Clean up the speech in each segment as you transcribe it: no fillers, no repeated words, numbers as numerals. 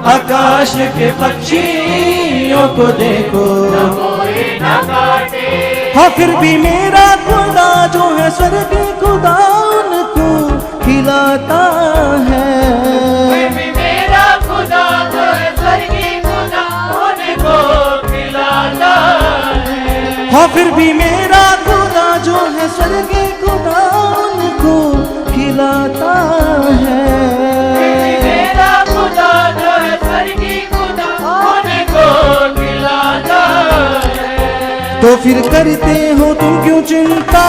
आकाश के पक्षियों को देखो, न कोई न काटे। हाँ फिर भी मेरा खुदा जो है स्वर्ग खुदा उनको खिलाता है। फिर भी मेरा खुदा जो है स्वर्गीय खुदा उनको खिलाता है। हाँ फिर भी मेरा खुदा जो है स्वर्गीय खुदा उनको खिलाता है। फिर भी मेरा खुदा जो है स्वर्गीय खुदा उनको खिलाता है। तो फिर करते हो तुम क्यों चिंता,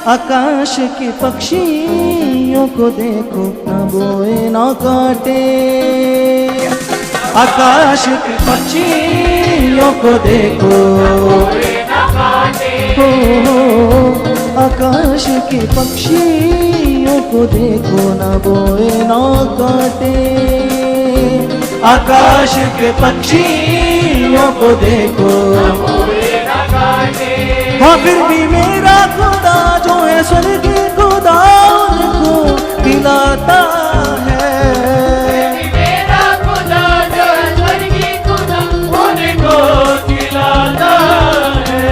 आकाश के पक्षियों को देखो, न बोए न काटे। आकाश के पक्षियों को देखो, कोई न काटे। हो आकाश के पक्षियों को देखो, न बोए न काटे। आकाश के पक्षियों को देखो, कोई न काटे। हाँ फिर भी मेरा खुदा जो है स्वर्गीय खुदा उनको खिलाता है। मेरा खुदा जो है स्वर्गीय खुदा उनको खिलाता है।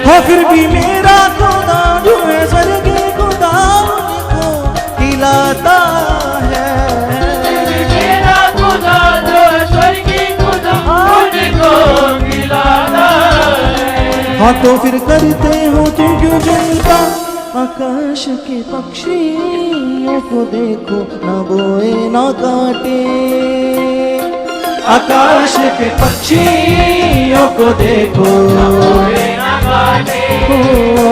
हाँ फिर भी मेरा खुदा जो है स्वर्गीय खुदा उनको खिलाता है। मेरा खुदा जो है स्वर्गीय खुदा उनको खिलाता है। हाँ तो फिर करते हो तुम क्यों चिंता, आकाश के पक्षियों को देखो, न बोए न काटे। आकाश के पक्षियों को देखो, कोई न काटे। हो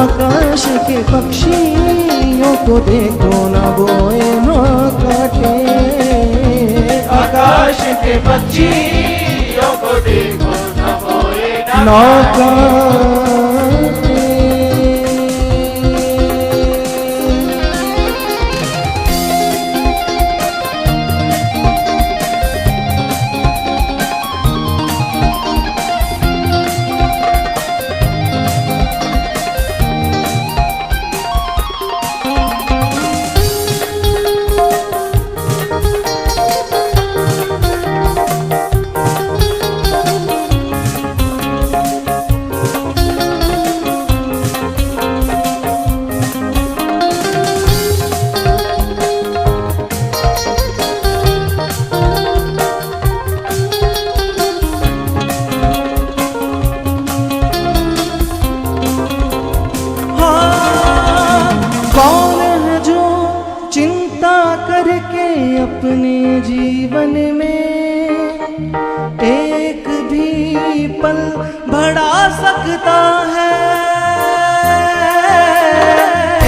आकाश के पक्षियों को देखो, न बोए न काटे। आकाश के पक्षियों को देखो, न कोई न न काटे। काटे। कौन है जो चिंता करके अपने जीवन में एक भी पल बढ़ा सकता है।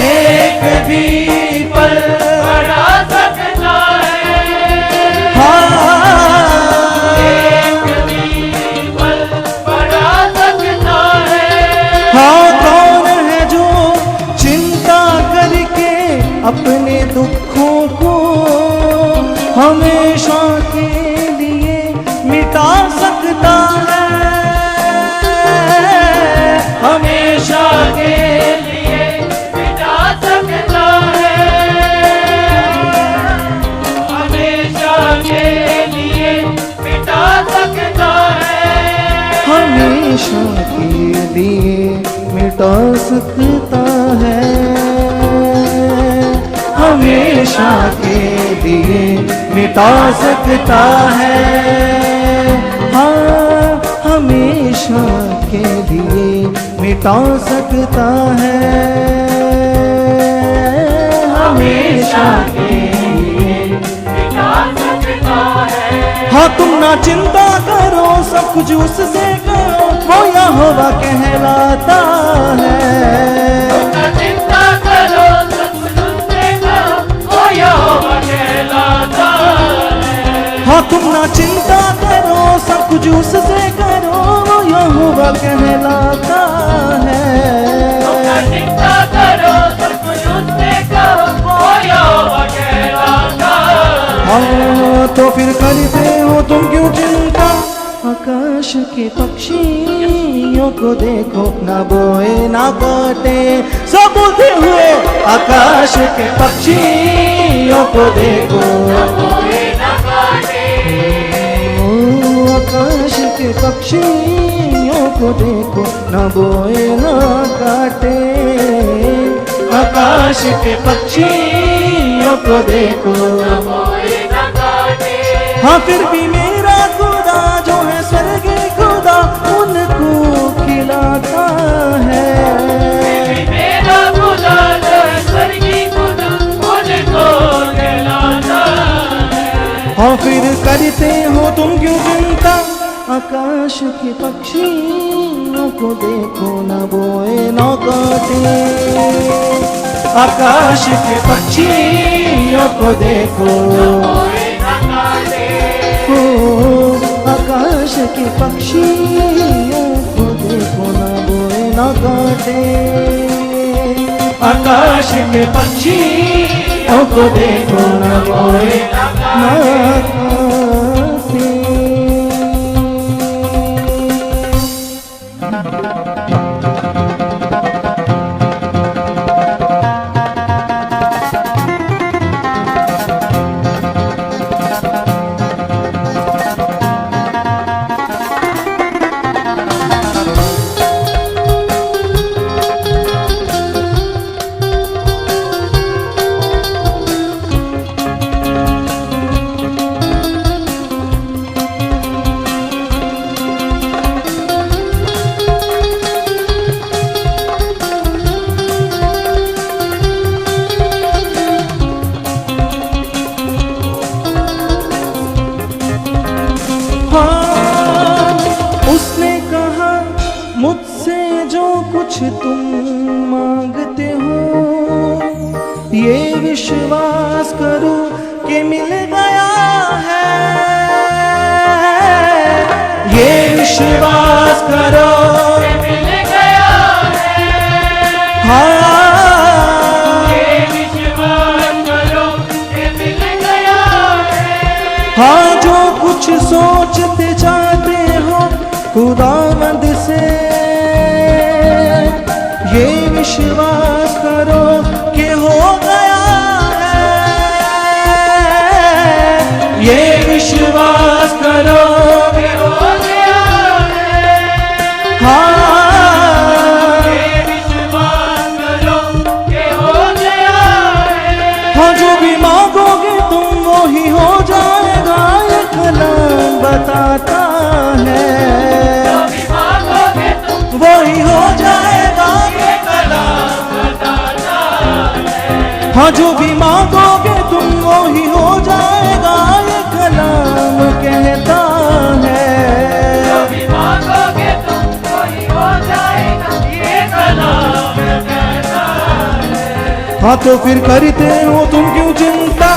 एक भी पल बढ़ा सकता है। हाँ एक भी पल बढ़ा सकता है। हाँ कौन है जो चिंता करके अपने दुखों को हमेशा के लिए मिटा सकता है। हमेशा के लिए मिटा सकता है। हमेशा के लिए मिटा सकता है। हमेशा के लिए मिटा सकता है। हमेशा के लिए मिटा सकता है। हाँ हमेशा के लिए मिटा सकता है। हमेशा के लिए मिटा सकता है। हाँ तुम ना चिंता करो, सब कुछ उससे करो, वो यहोवा कहलाता है। न चिंता करो, सब कुछ उससे करो, वो यहोवा कहलाता है। हाँ तुम ना चिंता करो, सब कुछ उससे करो, वो यहोवा कहलाता है। न चिंता करो, सब कुछ उससे करो, वो यहोवा कहलाता है। हाँ तो फिर करते हो तुम क्यों चिंता, आकाश के पक्षियों को देखो, ना बोए ना काटे। सब बोलते हुए आकाश के पक्षियों को देखो, कोई न काटे। पक्षियों को देखो, न बोए न काटे। आकाश के पक्षियों को देखो, हाँ फिर भी मेरा खुदा जो है स्वर्गीय खुदा उनको खिलाता है। मेरा खुदा जो है स्वर्गीय खुदा उनको खिलाता है। हाँ फिर करते हो तुम क्यों चिंता, आकाश के पक्षियों को देखो, न बोए न काटे। आकाश के पक्षियों को देखो, आकाश के पक्षियों को देखो, न बोए न काटे। आकाश के पक्षियों को देखो, न बोए न काटे। उसने कहा मुझसे जो कुछ तुम मांगते हो, ये विश्वास करो कि मिल गया है। ये विश्वास करो कि मिल गया है। हाँ, ये विश्वास करो कि मिल गया है। हाँ जो कुछ सोचते चाहते हो खुदावंद से, ये विश्वास करो कि हो गया है। ये विश्वास करो कि हो गया है। हाँ, ये विश्वास करो कि हो गया है। हाँ जो भी मांगोगे तुम वो ही हो जाएगा, ये कलाम बताता है। वही हो जाएगा, ये कलाम बताता है। हाँ जो भी मांगोगे तुम वो ही हो जाएगा, ये कलाम कहता है। जो भी मांगोगे तुम वही हो जाएगा, ये कलाम कहता है। हाँ तो फिर करते हो तुम क्यों चिंता,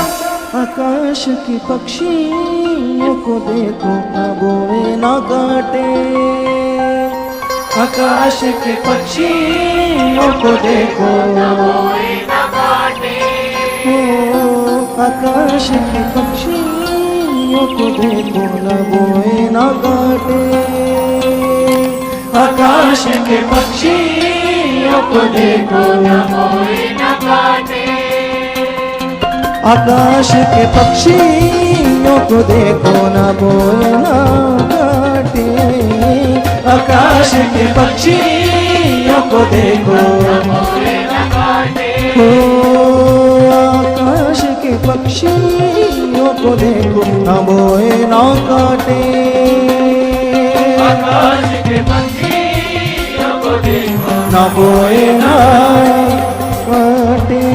आकाश के पक्षियों को देखो, न बोए न काटे। आकाश के पक्षियों को देखो, कोई न काटे। ओ, आकाश के पक्षियों को देखो, न बोए न काटे। आकाश के पक्षियों को देखो, कोई न काटे। आकाश के पक्षियों को देखो, न बोए न काटे। आकाश के पक्षियों को देखो, कोई न काटे। ओ आकाश के पक्षियों को देखो, न बोए न काटे। आकाश के पक्षियों को देखो, न बोए न काटे।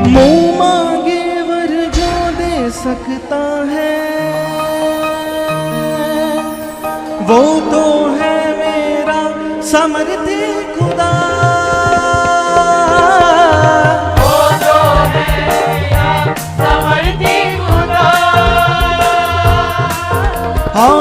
मुंह मांगे वर जो दे सकता है, वो तो है मेरा समर्थी खुदा। वो तो है मेरा समर्थी खुदा। हाँ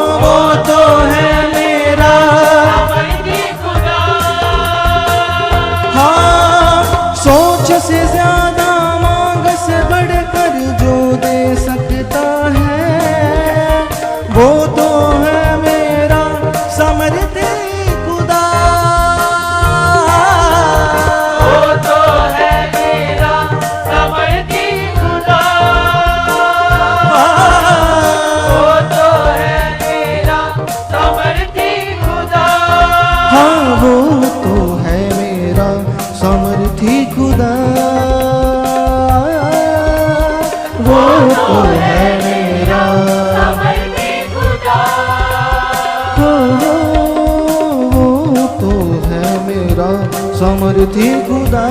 समर्थी खुदा।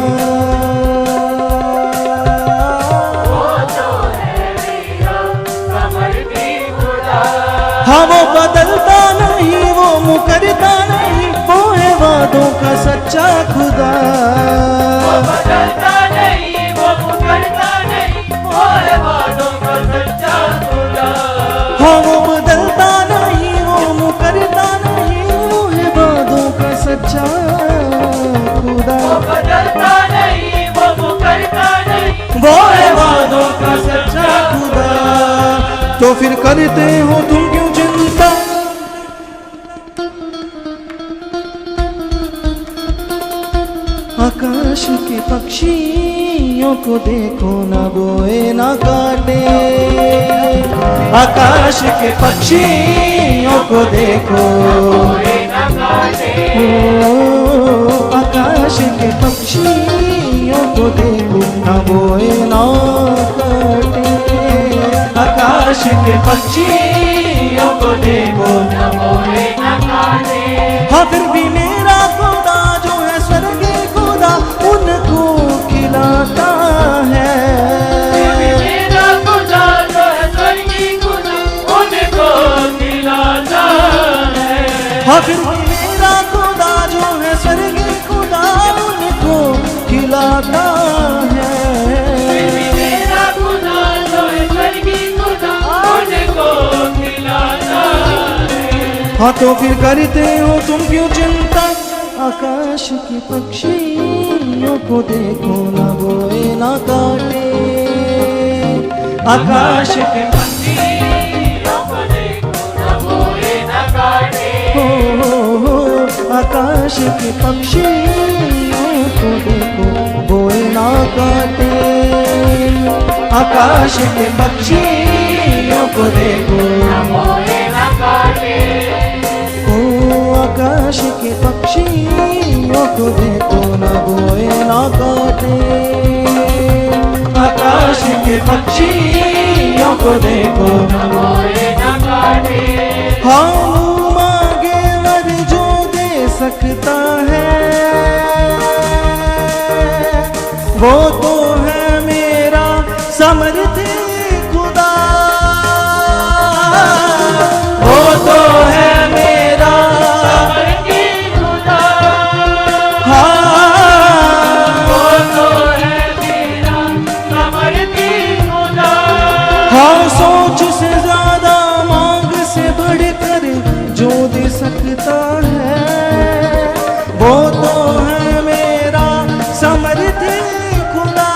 हाँ वो बदलता नहीं, वो मुकरता नहीं, वो है वादों का सच्चा खुदा। वो बदलता नहीं, वो मुकरता नहीं, वो है वादों का सच्चा खुदा। हाँ वो बदलता नहीं, वो मुकरता नहीं, वो है वादों का सच्चा खुदा। वो बदलता नहीं, वो मुकरता नहीं, वो है वादों का सच्चा खुदा। तो फिर करते हो तुम क्यों चिंता? आकाश के पक्षियों को देखो, ना बोए ना काटे। आकाश के पक्षियों को देखो, ओ, आकाश के पक्षियों को देखो, ना बोए ना काटे। आकाश के पक्षियों को देखो, न बोए न काटे। हाँ फिर भी मेरा खुदा जो है स्वर्गीय खुदा, उनको खिलाता है। मेरा खुदा जो है स्वर्गीय खुदा, उनको खिलाता है। हाँ फिर भी मेरा खुदा जो है स्वर्गीय खुदा, उनको खिलाता है। मेरा खुदा जो है स्वर्गीय खुदा, उनको खिलाता है। हाँ तो फिर करते हो तुम क्यों चिंता? आकाश के पक्षियों को देखो, ना बोए ना काटे। आकाश के पक्षियों को देखो, न बोए न काटे। हो, आकाश के पक्षियों को देखो, बोए ना काटे। आकाश के पक्षियों को देखो, न बोए न काटे। ओ आकाश के पक्षियों को देखो, ना बोए ना काटे। आकाश के पक्षियों को देखो, न बोए न काटे। हाँ मांगे वर जो दे सकता है, वो तो है मेरा समर्थी खुदा। वो तो है मेरा समर्थी खुदा। हाँ, वो तो है मेरा समर्थी खुदा। हाँ सोच से ज्यादा मांग से बढ़कर जो दे सकता है, वो तो है मेरा समर्थी खुदा।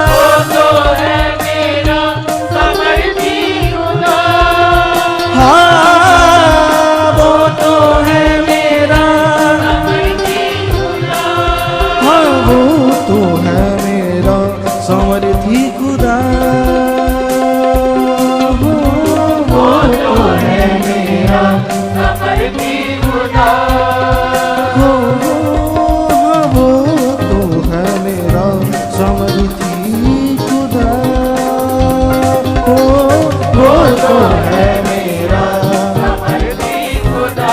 वो तो है मेरा समर्थी खुदा। हाँ वो तो है मेरा, समर्थी खुदा। हाँ वो तो है मेरा समर्थी खुदा। वो तो है मेरा, समर्थी खुदा। हो हाँ वो तो है मेरा समर्थी खुदा। वो तो है मेरा, समर्थी खुदा।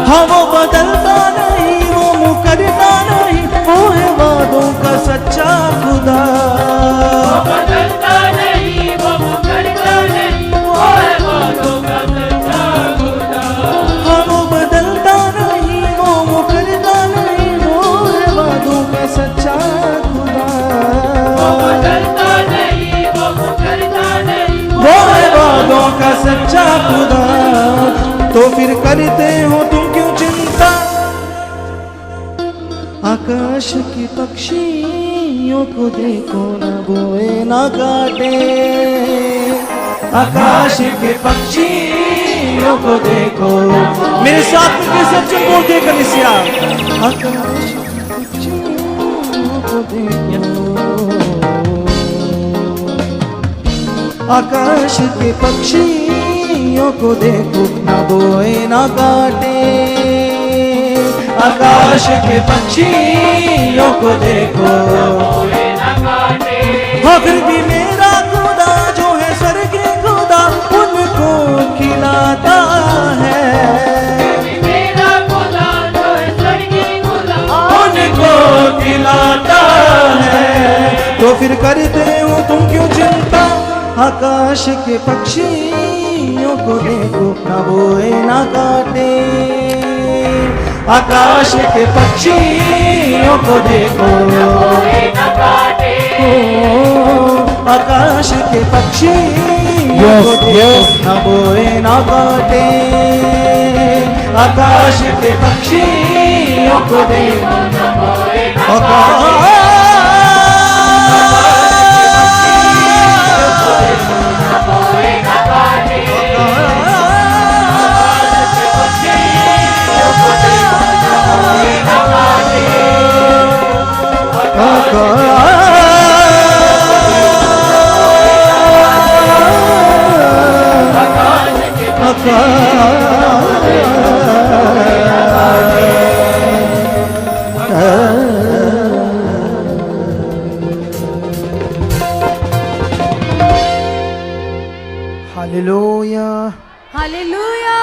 हाँ वो बदलता नहीं, वो मुकरता नहीं, वो है वादों का सच्चा खुदा। वो बदलता नहीं, वो मुकरता नहीं, वो है वादों का सच्चा खुदा। हाँ वो बदलता नहीं, वो मुकरता नहीं, वो है वादों का सच्चा खुदा। वो बदलता नहीं, वो मुकरता नहीं, वो है वादों का सच्चा खुदा। तो फिर करते हो तुम क्यों चिंता? आकाश के पक्षियों को देखो, ना बोए ना काटे। आकाश के पक्षियों को देखो, मेरे साथ में सच बोलते कलिसिया। आकाश के पक्षियों को देखो, आकाश के पक्षियों को देखो, ना बोए ना काटे। आकाश के पक्षियों को देखो, बोए न काटे। हाँ फिर भी मेरा खुदा जो है स्वर्गीय खुदा, उनको खिलाता है। मेरा खुदा जो है स्वर्गीय फिर करते हो तुम क्यों चिंता, आकाश के पक्षियों को देखो ना बोए ना काटे, आकाश के पक्षियों को देखो कोई न काटे, आकाश के पक्षियों Yes, को देखो yes. ना बोए ना काटे, आकाश के पक्षियों को देखो न कोई न आकाश कोई न काटे, Hallelujah. Hallelujah!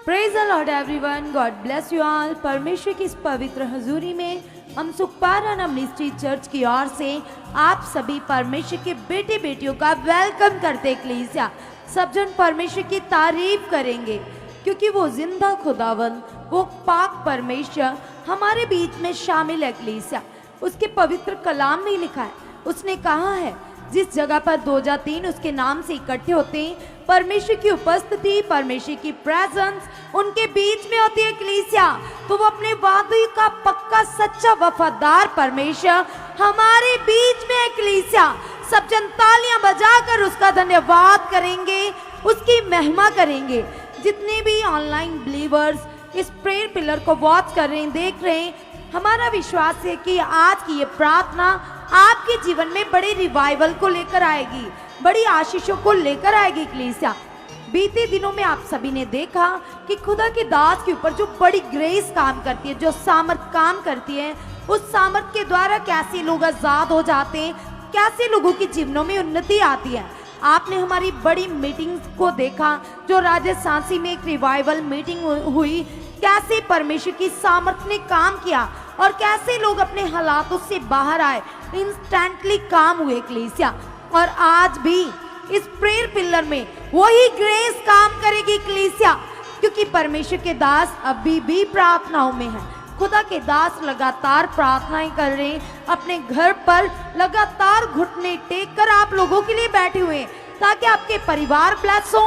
Praise the Lord everyone. God bless you all. परमेश्वर की इस पवित्र हजूरी में हम सुखपारा मिनिस्ट्री चर्च की ओर से आप सभी परमेश्वर के बेटे बेटियों का वेलकम करते कलीसिया। सब जन परमेश्वर की तारीफ करेंगे क्योंकि वो जिंदा खुदावन, वो पाक परमेश्वर हमारे बीच में शामिल है कलीसिया। उसके पवित्र कलाम में लिखा है, उसने कहा है जिस जगह पर 2 या 3 उसके नाम से इकट्ठे होते हैं, परमेश्वर की उपस्थिति, परमेश्वर की प्रेजेंस उनके बीच में होती है कलीसिया। तो वो अपने वादे का पक्का सच्चा वफादार परमेश्वर हमारे बीच में है कलीसिया। सब जन तालियां बजाकर उसका धन्यवाद करेंगे, उसकी महिमा करेंगे। जितने भी ऑनलाइन बिलीवर्स इस प्रेयर पिलर को वॉच कर रहे हैं, देख रहे हैं, हमारा विश्वास है कि आज की ये प्रार्थना आपके जीवन में बड़े रिवाइवल को लेकर आएगी, बड़ी आशीषों को लेकर आएगी कलीसिया। बीते दिनों में आप सभी ने देखा कि खुदा के दास के ऊपर जो बड़ी ग्रेस काम करती है, जो सामर्थ काम करती है, उस सामर्थ के द्वारा कैसे लोग आजाद हो जाते हैं, कैसे लोगों के जीवनों में उन्नति आती है। आपने हमारी बड़ी मीटिंग को देखा जो राजस्थान में एक रिवाइवल मीटिंग हुई, कैसे परमेश्वर की सामर्थ ने काम किया और कैसे लोग अपने हालातों से बाहर आए, इंस्टेंटली काम हुए कलीसिया। और आज भी इस प्रेयर पिलर में वही ग्रेस काम करेगी कलीसिया, क्योंकि परमेश्वर के दास अभी भी प्रार्थनाओं में हैं। खुदा के दास लगातार प्रार्थनाएं कर रहे हैं, अपने घर पर लगातार घुटने टेक कर आप लोगों के लिए बैठे हुए हैं, ताकि आपके परिवार ब्लेस हो,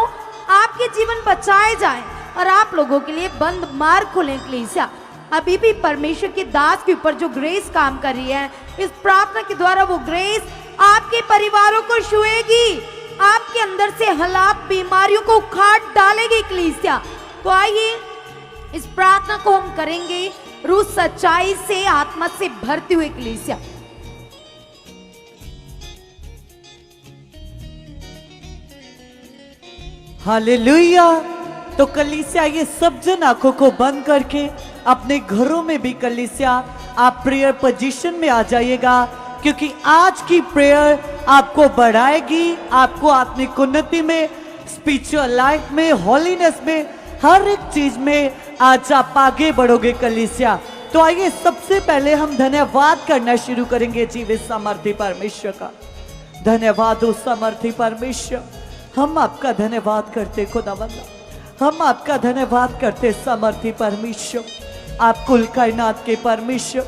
आपके जीवन बचाए जाएं और आप लोगों के लिए बंद मार्ग खुले कलीसिया। अभी भी परमेश्वर के दास के ऊपर जो ग्रेस काम कर रही है, इस प्रार्थना के द्वारा वो ग्रेस आपके परिवारों को छुएगी, आपके अंदर से हालात बीमारियों को उखाड़ डालेगी कलीसिया। तो आइए इस प्रार्थना को हम करेंगे रूह सच्चाई से, आत्मा से भरते हुए कलीसिया। हालेलुया। तो कलीसिया ये सब जन आंखों को बंद करके अपने घरों में भी कलीसिया आप प्रेयर पोजीशन में आ जाइएगा, क्योंकि आज की प्रेयर आपको बढ़ाएगी, आपको आत्मिक उन्नति में, स्पिरिचुअल लाइफ में, हॉलीनेस में, हर एक चीज में आज आप आगे बढ़ोगे कलीसिया। तो आइए सबसे पहले हम धन्यवाद करना शुरू करेंगे जीवित सामर्थी परमेश्वर का। धन्यवाद हो सामर्थी परमेश्वर, हम आपका धन्यवाद करते खुदावंद, हम आपका धन्यवाद करते सामर्थी परमेश्वर। आप कुल कायनात के परमेश्वर,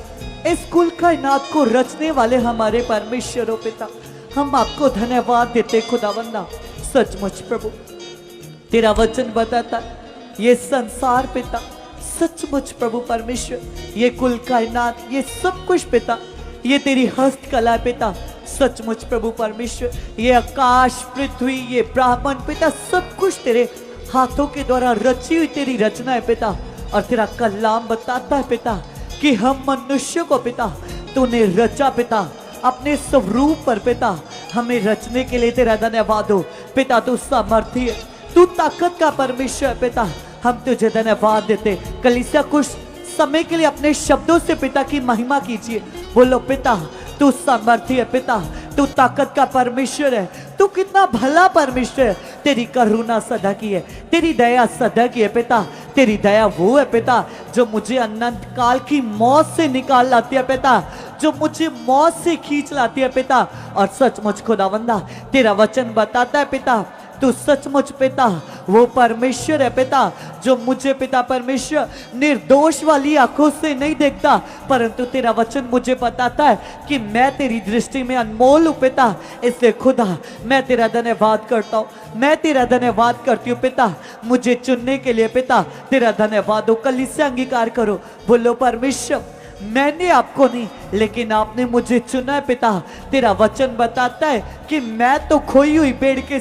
इस कुल कायनात को रचने वाले हमारे परमेश्वर हो पिता, हम आपको धन्यवाद देते खुदावंदा। सचमुच प्रभु तेरा वचन बताता ये संसार पिता, सचमुच प्रभु परमेश्वर, ये कुल कायनात, ये सब कुछ पिता, ये तेरी हस्तकला पिता। सचमुच प्रभु परमेश्वर, ये आकाश, पृथ्वी, ये ब्राह्मण पिता, सब कुछ तेरे हाथों के द्वारा रची हुई तेरी रचना है पिता। और तेरा कलाम बताता है पिता कि हम मनुष्य को पिता तूने रचा पिता, अपने स्वरूप पर पिता हमें रचने के लिए तेरा धन्यवाद हो पिता। तू सामर्थी है, तू ताकत का परमेश्वर है पिता, हम तुझे धन्यवाद देते। कलीसिया कुछ समय के लिए अपने शब्दों से पिता की महिमा कीजिए। बोलो पिता तू सामर्थी है पिता, तू ताकत का परमेश्वर है, तू कितना भला परमेश्वर है, तेरी करुणा सदा की है, तेरी दया सदा की है पिता। तेरी दया वो है पिता जो मुझे अनंत काल की मौत से निकाल लाती है पिता, जो मुझे मौत से खींच लाती है पिता। और सचमुच खुदावंदा तेरा वचन बताता है पिता, तू सचमुच पिता वो परमेश्वर है पिता जो मुझे पिता परमेश्वर निर्दोष वाली आंखों से नहीं देखता, परंतु तेरा वचन मुझे बताता है कि मैं तेरी दृष्टि में अनमोल हूँ पिता। इसलिए खुदा मैं तेरा धन्यवाद करता हूँ, मैं तेरा धन्यवाद करती हूँ पिता मुझे चुनने के लिए पिता। तेरा धन्यवाद हो, कलीसिया अंगीकार करो, बोलो परमेश्वर मैंने आपको नहीं लेकिन आपने मुझे चुना है पिता। तेरा वचन बताता है कि मैं तो खोई हुई भेड़ के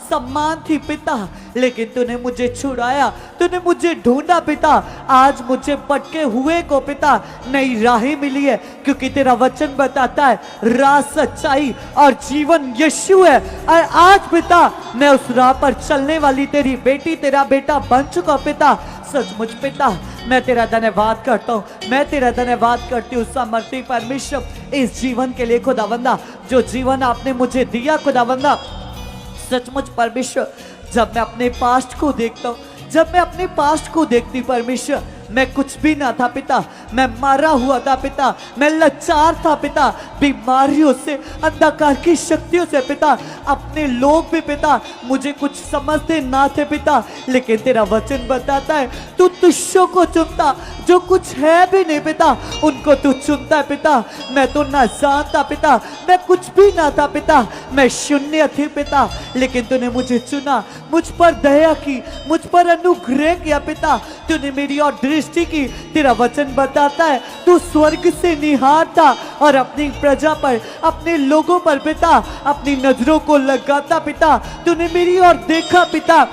सम्मान थी पिता, लेकिन तूने मुझे छुड़ाया, तूने मुझे ढूंढा पिता। आज मुझे भटके हुए को पिता नई राहें मिली है, क्योंकि तेरा वचन बताता है राह सच्चाई और जीवन यीशु है। और आज पिता मैं उस राह पर चलने वाली तेरी बेटी तेरा बेटा बन चुका पिता। सचमुच पिता मैं तेरा धन्यवाद करता हूँ, मैं तेरा धन्यवाद करती हूँ सामर्थी परमेश्वर इस जीवन के लिए खुदावंदा, जो जीवन आपने मुझे दिया खुदावंदा। सचमुच परमेश्वर जब मैं अपने पास्ट को देखता हूँ, जब मैं अपने पास्ट को देखती परमेश्वर, मैं कुछ भी ना था पिता, मैं मारा हुआ था पिता, मैं लाचार था पिता, बीमारियों से अंधकार की शक्तियों से पिता। अपने लोग भी पिता मुझे कुछ समझते ना थे पिता, लेकिन तेरा वचन बताता है तू तुष्यों को चुनता, जो कुछ है भी नहीं पिता उनको तू चुनता है पिता। मैं तो ना जानता पिता, मैं कुछ भी ना था पिता, मैं शून्य थी पिता, लेकिन तूने मुझे चुना, मुझ पर दया की, मुझ पर अनुग्रह किया पिता। तूने मेरी और दृष्टि की। तेरा वचन बताता है तू स्वर्ग से निहारता और अपनी प्रजा पर, अपने लोगों पर पिता अपनी नजरों को लगाता पिता। तूने मेरी और देखा पिता,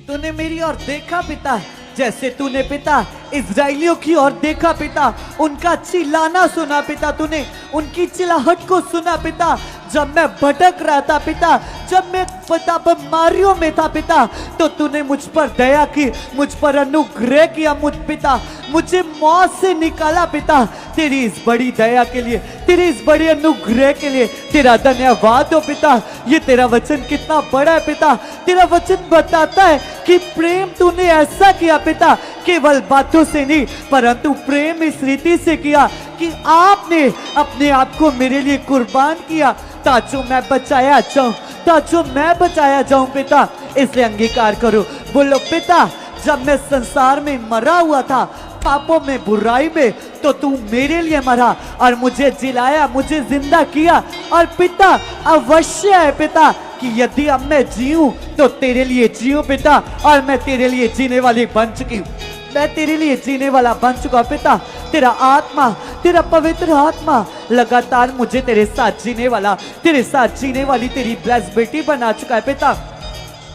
तूने मेरी और देखा पिता, जैसे तूने पिता इज़राइलियों की ओर देखा पिता, उनका चिल्लाना सुना पिता, तूने उनकी चिल्लाहट को सुना पिता। जब मैं भटक रहा था पिता, जब मैं पिता बीमारियों में था पिता, तो तूने मुझ पर दया की, मुझ पर अनुग्रह किया, मुझ पिता मुझे मौत से निकाला पिता। तेरी इस बड़ी दया के लिए, तेरी इस बड़े अनुग्रह के लिए तेरा धन्यवाद हो पिता। ये तेरा वचन कितना बड़ा है पिता। तेरा वचन बताता है कि प्रेम तूने ऐसा किया पिता, केवल बातों से नहीं परंतु प्रेम इस रीति से किया कि आपने अपने आप को मेरे लिए कुर्बान किया, ताकि मैं बचाया जाऊं, ताकि मैं बचाया जाऊं पिता। इसलिए अंगीकार करो, बोलो पिता जब मैं संसार में मरा हुआ था, पापों में बुराई में, तो तू मेरे लिए मरा और मुझे जिलाया, मुझे जिंदा किया। और पिता अवश्य है पिता कि यदि अब मैं जीऊं तो तेरे लिए जीऊं पिता, और मैं तेरे लिए जीने वाली बन चुकी हूं, मैं तेरे लिए जीने वाला बन चुका पिता। तेरा आत्मा, तेरा पवित्र आत्मा लगातार मुझे तेरे साथ जीने वाला, तेरे साथ जीने वाली तेरी ब्लेस बेटी बना चुका है पिता।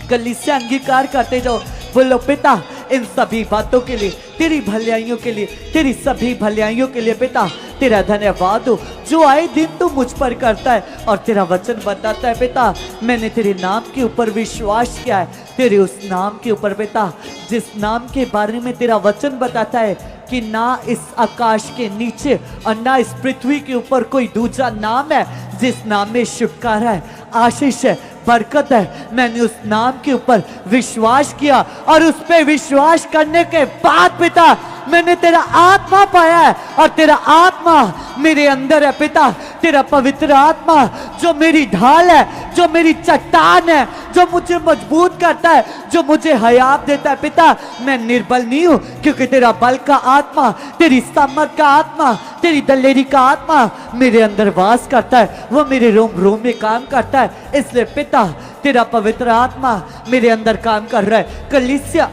कलीसिया अंगीकार करते जाओ, बोलो पिता इन सभी बातों के लिए, तेरी भलाइयों के लिए, तेरी सभी भलाइयों के लिए पिता तेरा धन्यवाद हो, जो आए दिन तू मुझ पर करता है। और तेरा वचन बताता है पिता मैंने तेरे नाम के ऊपर विश्वास किया है, तेरे उस नाम के ऊपर पिता जिस नाम के बारे में तेरा वचन बताता है कि ना इस आकाश के नीचे और ना इस पृथ्वी के ऊपर कोई दूसरा नाम है जिस नाम में छुटकारा है, आशीष है, बरकत है। मैंने उस नाम के ऊपर विश्वास किया और उस पे विश्वास करने के बाद पिता मैंने तेरा आत्मा पाया है, और तेरा आत्मा मेरे अंदर है पिता। तेरा पवित्र आत्मा जो मेरी ढाल है, जो मेरी चट्टान है, जो मुझे मजबूत करता है, जो मुझे हयात देता है पिता। मैं निर्बल नहीं हूं, क्योंकि तेरा बल का आत्मा, तेरी सामर्थ का आत्मा, तेरी दलेरी का आत्मा मेरे अंदर वास करता है, वो मेरे रोम रोम में काम करता है। इसलिए पिता तेरा पवित्र आत्मा मेरे अंदर काम कर रहा है। कलीसिया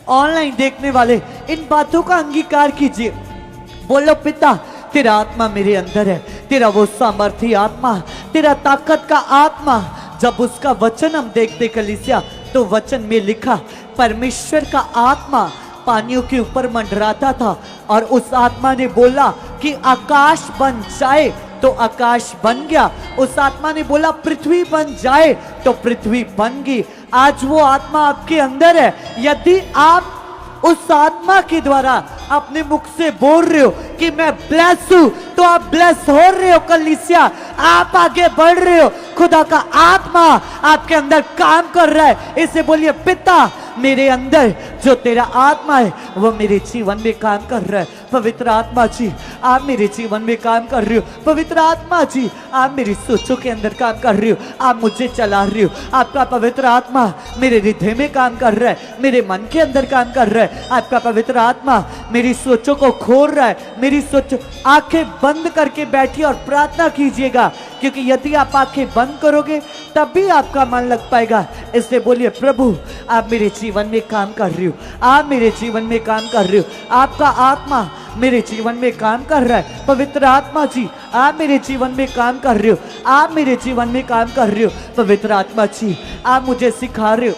ऑनलाइन देखने वाले इन बातों का अंगीकार कीजिए, बोलो पिता तेरा आत्मा मेरे अंदर है, तेरा वो सामर्थी आत्मा, तेरा ताकत का आत्मा। जब उसका वचन हम देखते कलीसिया, तो वचन में लिखा परमेश्वर का आत्मा पानियों के ऊपर मंडराता था, और उस आत्मा ने बोला कि आकाश बन जाए, तो आकाश बन गया। उस आत्मा ने बोला पृथ्वी बन जाए, तो पृथ्वी बन गई। आज वो आत्मा आपके अंदर है। यदि आप उस आत्मा के द्वारा अपने मुख से बोल रहे हो कि मैं ब्लेस हूं, तो आप ब्लेस हो रहे हो कलीसिया, आप आगे बढ़ रहे हो। खुदा का आत्मा आपके अंदर काम कर रहा है। इसे बोलिए, पिता मेरे अंदर जो तेरा आत्मा है वो मेरे जीवन में काम कर रहा है। पवित्र आत्मा जी, आप मेरे जीवन में काम कर रही हो। पवित्र आत्मा जी, आप मेरी सोचों के अंदर काम कर रही हो, आप मुझे चला रही हो। आपका पवित्र आत्मा मेरे हृदय में काम कर रहा है, मेरे मन के अंदर काम कर रहा है। आपका पवित्र आत्मा मेरी सोचों को खोल रहा है। मेरी सोच, आंखें बंद करके बैठिए और प्रार्थना कीजिएगा, क्योंकि यदि आप आंखें बंद करोगे तभी आपका मन लग पाएगा। इसलिए बोलिए, प्रभु आप मेरे जीवन में काम कर रही हो, आप मेरे जीवन में काम कर रही हो। आपका आत्मा मेरे जीवन में काम कर रहा है। पवित्र आत्मा जी, आप मेरे जीवन में काम कर रहे हो, आप मेरे जीवन में काम कर रहे हो। पवित्र आत्मा जी, आप मुझे सिखा रहे हो।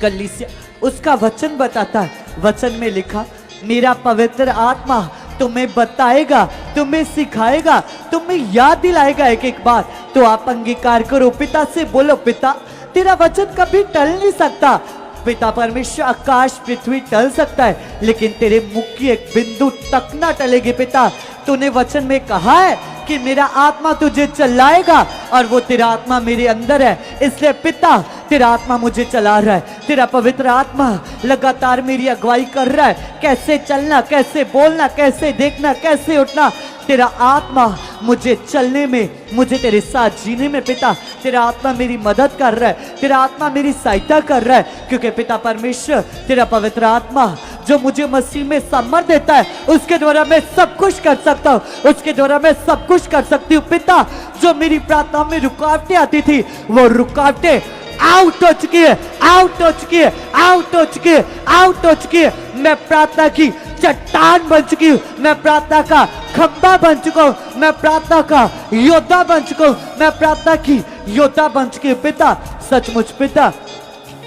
कलीसिया उसका वचन बताता है, वचन में लिखा, मेरा पवित्र आत्मा तुम्हें बताएगा, तुम्हें सिखाएगा, तुम्हें याद दिलाएगा एक एक बात। तो आप अंगीकार करो, पिता से बोलो, पिता तेरा वचन कभी टल नहीं सकता। पिता परमेश्वर, आकाश पृथ्वी टल सकता है लेकिन तेरे मुख की एक बिंदु तक ना टलेगी। पिता तूने वचन में कहा है कि मेरा आत्मा तुझे चलाएगा और वो तेरा आत्मा मेरे अंदर है। इसलिए पिता तेरा आत्मा मुझे चला रहा है, तेरा पवित्र आत्मा लगातार मेरी अगुवाई कर रहा है, कैसे चलना, कैसे बोलना, कैसे देखना, कैसे उठना। तेरा आत्मा मुझे चलने में, मुझे तेरे साथ जीने में पिता तेरा आत्मा मेरी मदद कर रहा है, तेरा आत्मा मेरी सहायता कर रहा है। क्योंकि पिता परमेश्वर तेरा पवित्र आत्मा जो मुझे मसीह में सामर्थ देता है, उसके द्वारा मैं सब कुछ कर सकता हूँ, उसके द्वारा मैं सब कुछ कर सकती हूँ। पिता जो मेरी प्रार्थना में रुकावटें आती थी, वो रुकावटें आउट हो चुकी है, आउट हो चुकी है, आउट हो चुकी है, आउट हो चुकी है। मैं प्रार्थना की चट्टान बन चुकी हूँ, मैं प्रार्थना का खंबा बन चुका हूँ, मैं प्रार्थना का योद्धा बन चुका हूँ, मैं प्रार्थना की योद्धा बन चुकी हूँ। पिता सचमुच पिता,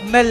मैं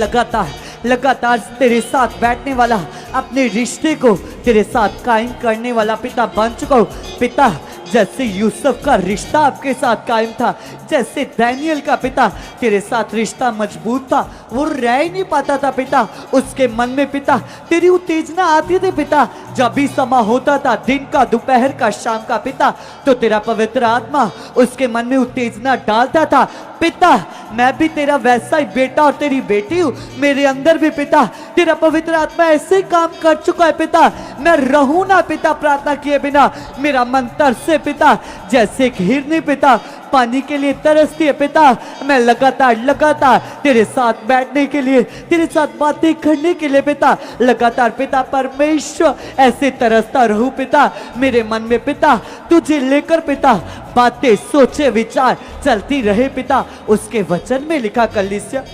लगातार तेरे साथ बैठने वाला, अपने रिश्ते को तेरे साथ कायम करने वाला पिता बन चुका हूँ। पिता जैसे यूसुफ का रिश्ता आपके साथ कायम था, जैसे दानियल का पिता तेरे साथ रिश्ता मजबूत था, वो रह ही नहीं पाता था पिता। उसके मन में पिता तेरी उत्तेजना आती थी पिता, जब भी समा होता था, दिन का, दोपहर का, शाम का पिता, तो तेरा पवित्र आत्मा उसके मन में उत्तेजना डालता था। पिता मैं भी तेरा वैसा ही बेटा और तेरी बेटी हूँ, मेरे अंदर भी पिता तेरा पवित्र आत्मा ऐसे काम कर चुका है पिता। मैं रहूं ना पिता प्रार्थना किए बिना, मेरा मन तरसे पिता, जैसे एक हिरनी पिता पानी के लिए तरसती है पिता। मैं लगातार तेरे साथ बैठने के लिए, तेरे साथ बातें करने के लिए पिता, लगातार पिता परमेश्वर ऐसे तरसता रहूं पिता। मेरे मन में पिता तुझे लेकर पिता बातें, सोचे, विचार चलती रहे पिता। उसके वचन में लिखा कलीसिया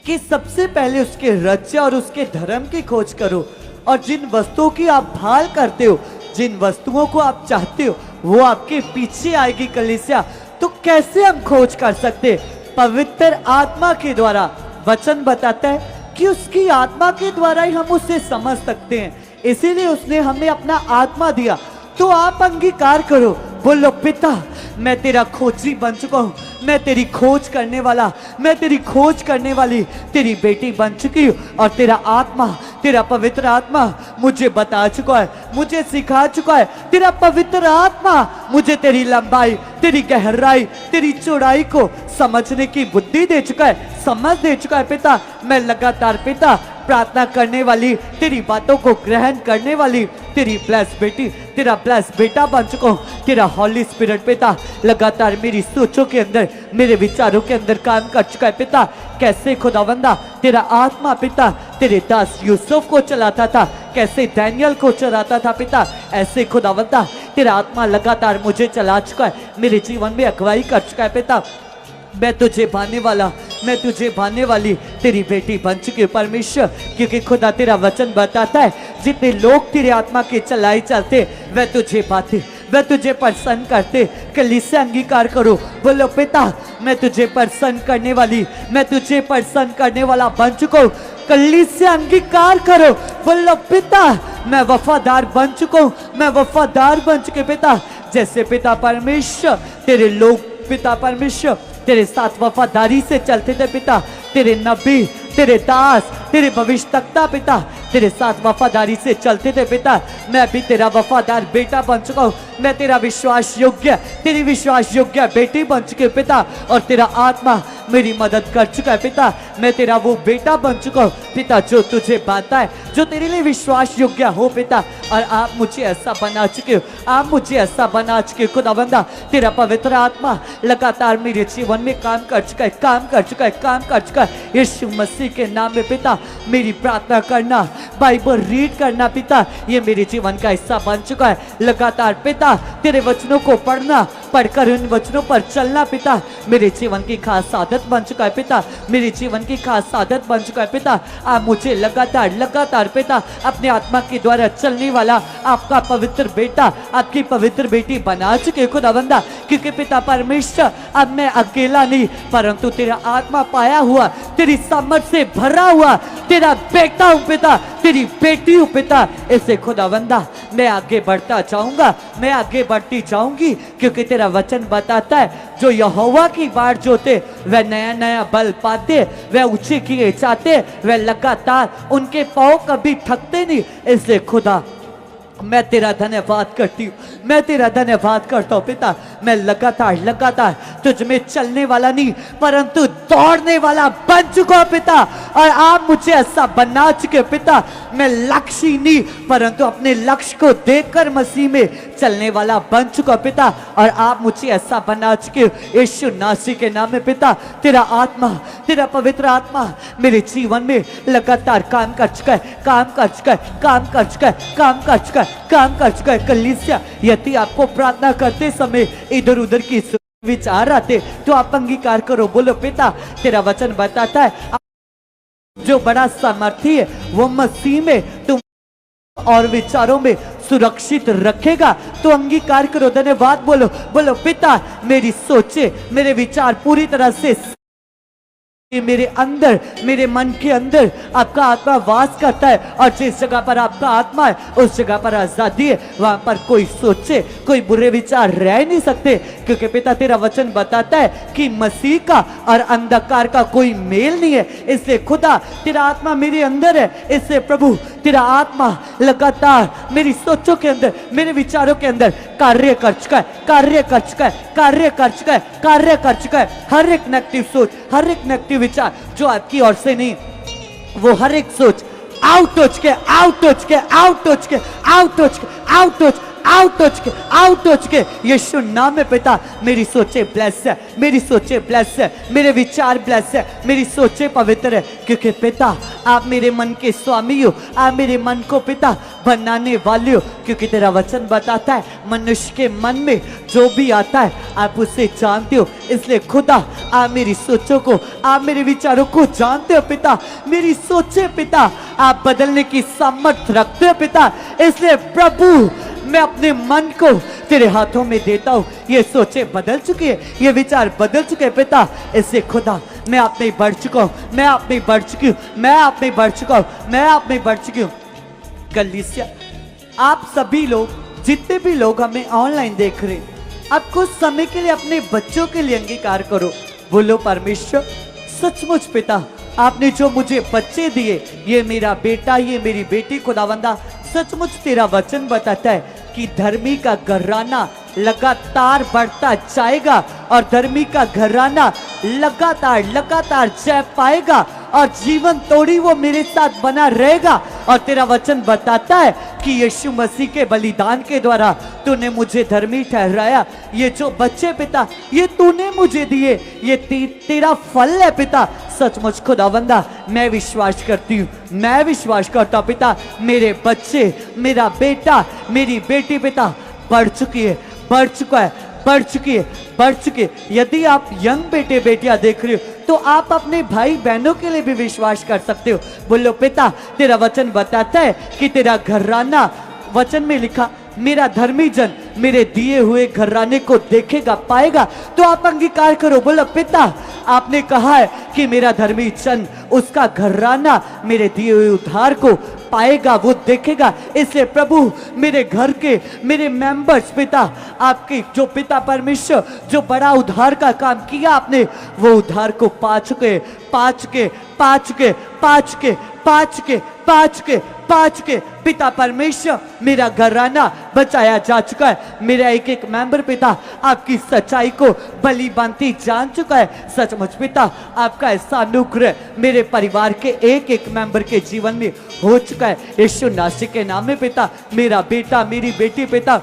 कि सबसे पहले उसके राज्य और उसके धर्म की खोज करो, और जिन वस्तुओं की आप भाल करते हो, जिन वस्तुओं को आप चाहते हो, वो आपके पीछे आएगी कलीसिया। तो कैसे हम खोज कर सकते? पवित्र आत्मा के द्वारा। वचन बताता है कि उसकी आत्मा के द्वारा ही हम उसे समझ सकते हैं, इसीलिए उसने हमें अपना आत्मा दिया। तो आप अंगीकार करो, बोलो पिता मैं तेरा खोजी बन चुका हूँ, मैं तेरी खोज करने वाला, मैं तेरी खोज करने वाली तेरी बेटी बन चुकी हूँ। और तेरा आत्मा, तेरा पवित्र आत्मा मुझे बता चुका है, मुझे सिखा चुका है। तेरा पवित्र आत्मा मुझे तेरी लंबाई, तेरी गहराई, तेरी चौड़ाई को समझने की बुद्धि दे चुका है, समझ दे चुका है पिता। मैं लगातार पिता प्रार्थना करने वाली, तेरी बातों को ग्रहण करने वाली तेरी ब्लेस बेटी, तेरा ब्लेस बेटा बन चुका हूँ। तेरा हॉली स्पिरिट पिता लगातार मेरी सोचों के अंदर, मेरे विचारों के अंदर काम कर चुका है पिता। कैसे खुदावंदा तेरा आत्मा पिता तेरे दास यूसुफ को चलाता था, कैसे दानियल को चलाता था पिता, ऐसे खुदावंदा तेरा आत्मा लगातार मुझे चला चुका है, मेरे जीवन में अगुवाई कर चुका है पिता। मैं तुझे भाने वाला, मैं तुझे भाने वाली तेरी बेटी बन चुकी हूँ परमेश्वर। क्योंकि खुदा तेरा वचन बताता है जितने लोग तेरे आत्मा के चलाए चलते वह तुझे पाते, वह तुझे प्रसन्न करते। कलीसिया अंगीकार करो, बोलो पिता मैं तुझे प्रसन्न करने वाली, मैं तुझे प्रसन्न करने वाला बन चुका हूँ। कलीसिया अंगीकार करो, बोलो पिता मैं वफादार बन चुका हूँ, मैं वफादार बन चुके पिता। जैसे पिता परमेश्वर तेरे लोग पिता परमेश्वर तेरे साथ वफादारी से चलते थे पिता, तेरे नबी, तेरे दास, तेरे भविष्यवक्ता पिता तेरे साथ वफादारी से चलते थे पिता, मैं भी तेरा वफादार बेटा बन चुका हूँ। मैं तेरा विश्वास योग्य, तेरी विश्वास योग्य बेटी बन चुके पिता, और तेरा आत्मा मेरी मदद कर चुका है पिता। मैं तेरा वो बेटा बन चुका हूँ पिता जो तुझे बांधता है, जो तेरे लिए विश्वास योग्य हो पिता। और आप मुझे ऐसा बना चुके हो, आप मुझे ऐसा बना चुके हो खुदावंदा। तेरा पवित्र आत्मा लगातार मेरे जीवन में काम कर चुका है, काम कर चुका है, काम कर चुका है। यीशु मसीह के नाम में पिता मेरी प्रार्थना करना, बाइबल रीड करना पिता, ये मेरे जीवन का हिस्सा बन चुका है। लगातार पिता तेरे वचनों को पढ़ना, पढ़कर उन वचनों पर चलना पिता मेरे जीवन की खास आदत बन चुका है पिता, मेरे जीवन की खास आदत बन चुका है पिता। आप मुझे लगातार लगातार पिता अपने आत्मा के द्वारा चलने वाला आपका पवित्र बेटा, आपकी पवित्र बेटी बना चुके खुदावंदा। क्योंकि पिता परमेश्वर अब मैं अकेला नहीं, परंतु तेरा आत्मा पाया हुआ, तेरी समझ से भरा हुआ तेरा बेटा हूं पिता, तेरी बेटी हूं पिता। ऐसे खुदावंदा मैं आगे बढ़ता जाऊंगा, मैं आगे बढ़ती जाऊंगी, क्योंकि तेरा वचन बताता है जो यहोवा की बाट जोते वह नया नया बल पाते, वह ऊंचे किए जाते, वह लगातार उनके पांव कभी थकते नहीं। इसलिए खुदा मैं तेरा धन्यवाद करती हूँ, मैं तेरा धन्यवाद करता हूँ पिता। मैं लगातार लगातार तुझ में चलने वाला नहीं परंतु दौड़ने वाला बन चुका हूँ पिता। और आप मुझे ऐसा बना चुके हो पिता, मैं लक्ष्य ही नहीं परंतु अपने लक्ष्य को देखकर मसीह में चलने वाला बन चुका हूँ पिता। और आप मुझे ऐसा बना चुके हो यीशु नासी के नाम में पिता। तेरा आत्मा, तेरा पवित्र आत्मा मेरे जीवन में लगातार काम कर चुका है, काम कर चुका है, काम कर चुका है, काम कर चुका है, काम कर चुका है। कलीसिया यदि आपको प्रार्थना करते समय इधर उधर की विचार आते तो आप अंगीकार करो, बोलो पिता तेरा वचन बताता है जो बड़ा सामर्थी है वो मसीह में तुम और विचारों में सुरक्षित रखेगा। तो अंगीकार करो, धन्यवाद बोलो, बोलो पिता मेरी सोचे, मेरे विचार पूरी तरह से मेरे अंदर, मेरे मन के अंदर आपका आत्मा वास करता है। और जिस जगह पर आपका आत्मा है उस जगह पर आजादी है, वहां पर कोई सोचे, कोई बुरे विचार रह नहीं सकते। क्योंकि पिता तेरा वचन बताता है कि मसीह का और अंधकार का कोई मेल नहीं है। इसलिए खुदा तेरा आत्मा मेरे अंदर है, इसलिए प्रभु तेरा आत्मा लगातार मेरी सोचों के अंदर, मेरे विचारों के अंदर कार्य कर चुका है, कार्य कर चुका है, कार्य कर चुका है, कार्य कर चुका है। हर एक नेगेटिव सोच, हर एक नेगेटिव विचार जो आपकी ओर से नहीं, वो हर एक सोच आउट हो चुके, आउट हो चुके, आउट हो चुके, आउट हो चुके, आउट हो चुके, आउट हो चुके, आउट हो चुके। यीशु नाम में पिता मेरी सोचे ब्लेस है, मेरी सोचे ब्लेस है, मेरे विचार ब्लेस है, मेरी सोचे पवित्र है। क्योंकि पिता आप मेरे मन के स्वामी हो, आप मेरे मन को पिता बनाने वाले हो। क्योंकि तेरा वचन बताता है मनुष्य के मन में जो भी आता है आप उसे जानते हो। इसलिए खुदा आप मेरी सोचों को, आप मेरे विचारों को जानते हो पिता। मेरी सोचे पिता आप बदलने की सामर्थ रखते हो पिता। इसलिए प्रभु मैं अपने मन को तेरे हाथों में देता हूँ। ये सोचे बदल चुकी है, ये विचार बदल चुके हैं पिता। इससे खुदा मैं आप में बढ़ चुका हूँ, मैं आप में बढ़ चुकी हूँ, मैं आप में बढ़ चुका हूँ, मैं आप में बढ़ चुकी हूँ। कलीसिया आप सभी लोग, जितने भी लोग हमें ऑनलाइन देख रहे हैं, आप कुछ समय के लिए अपने बच्चों के लिए अंगीकार करो, बोलो परमेश्वर सचमुच पिता आपने जो मुझे बच्चे दिए, ये मेरा बेटा, ये मेरी बेटी, खुदावंदा सचमुच तेरा वचन बताता है कि धर्मी का घराना लगातार बढ़ता जाएगा और धर्मी का घराना लगातार लगातार जय पाएगा और जीवन तोड़ी वो मेरे साथ बना रहेगा। और तेरा वचन बताता है कि यीशु मसीह के बलिदान के द्वारा तूने मुझे धर्मी ठहराया। ये जो बच्चे पिता ये तूने मुझे दिए, ये तेरा फल है पिता। सचमुच खुदावंदा मैं विश्वास करती हूँ, मैं विश्वास करता हूँ पिता मेरे बच्चे, मेरा बेटा, मेरी बेटी पिता बढ़ चुकी है, बढ़ चुका है, बढ़ चुकी है, बढ़ चुकी है। यदि आप यंग बेटे बेटियां देख रहे हो तो आप अपने भाई बहनों के लिए भी विश्वास कर सकते हो। बोलो पिता तेरा वचन बताता है कि तेरा घराना, वचन में लिखा मेरा धर्मी जन मेरे दिए हुए घराने को देखेगा, पाएगा। तो आप अंगीकार करो, बोलो पिता आपने कहा है कि मेरा धर्मी जन उसका घराना मेरे दिए हुए उद्धार को पाएगा, वो देखेगा। इसलिए प्रभु मेरे घर के मेरे मेंबर्स पिता, आपके जो पिता परमेश्वर जो बड़ा उद्धार का काम किया आपने, वो उद्धार को पा चुके, पा चुके, पा चुके, पा चुके, पा चुके, पा चुके, पा चुके। पिता परमेश्वर मेरा घराना बचाया जा चुका है। मेरा एक एक मेंबर पिता आपकी सच्चाई को भली भांति जान चुका है। सचमुच पिता आपका ऐसा अनुग्रह मेरे परिवार के एक एक मेंबर के जीवन में हो चुका है। यीशु नासरी के नाम में पिता, मेरा बेटा मेरी बेटी पिता,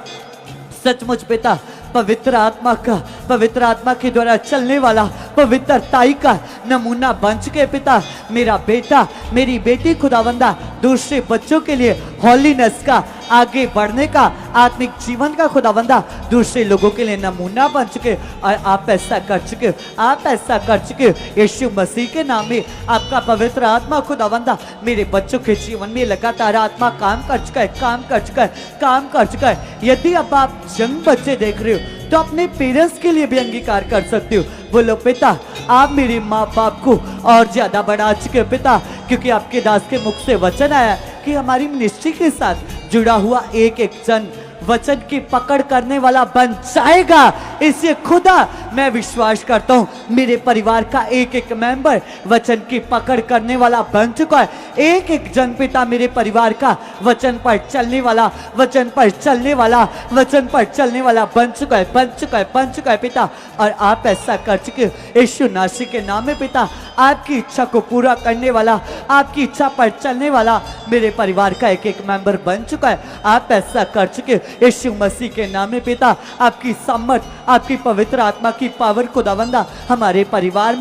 सचमुच पिता पवित्र आत्मा के द्वारा चलने वाला पवित्रताई का नमूना बन चुके पिता। मेरा बेटा मेरी बेटी खुदावंदा दूसरे बच्चों के लिए हॉलीनेस का, आगे बढ़ने का, आत्मिक जीवन का खुदावंदा दूसरे लोगों के लिए नमूना बन चुके। और आप ऐसा कर चुके, आप ऐसा कर चुके। यीशु मसीह के नाम में आपका पवित्र आत्मा खुदावंदा मेरे बच्चों के जीवन में लगातार आत्मा काम कर चुका है, काम कर चुका है, काम कर चुका है। यदि अब आप यंग बच्चे देख रहे हो तो अपने पेरेंट्स के लिए भी अंगीकार कर सकते हो। बोलो पिता आप मेरे माँ बाप को और ज्यादा बढ़ा चुके हो पिता, क्योंकि आपके दास के मुख से वचन आया कि हमारी मिनिस्ट्री के साथ जुड़ा हुआ एक एक जन वचन की पकड़ करने वाला बन जाएगा। इसलिए खुदा मैं विश्वास करता हूँ मेरे परिवार का एक एक मेंबर वचन की पकड़ करने वाला बन चुका है। एक एक जन पिता मेरे परिवार का वचन पर चलने वाला, वचन पर चलने वाला, वचन पर चलने वाला बन चुका है, बन चुका है, बन चुका है पिता। और आप ऐसा कर चुके हो यीशु नासरी के नाम में पिता। आपकी इच्छा को पूरा करने वाला, आपकी इच्छा पर चलने वाला मेरे परिवार का एक एक मेंबर बन चुका है। आप ऐसा कर चुके यीशु मसीह के नाम में पिता। आपकी सम्मत, आपकी पवित्र आत्मा की पावर खुदावंदा हमारे परिवार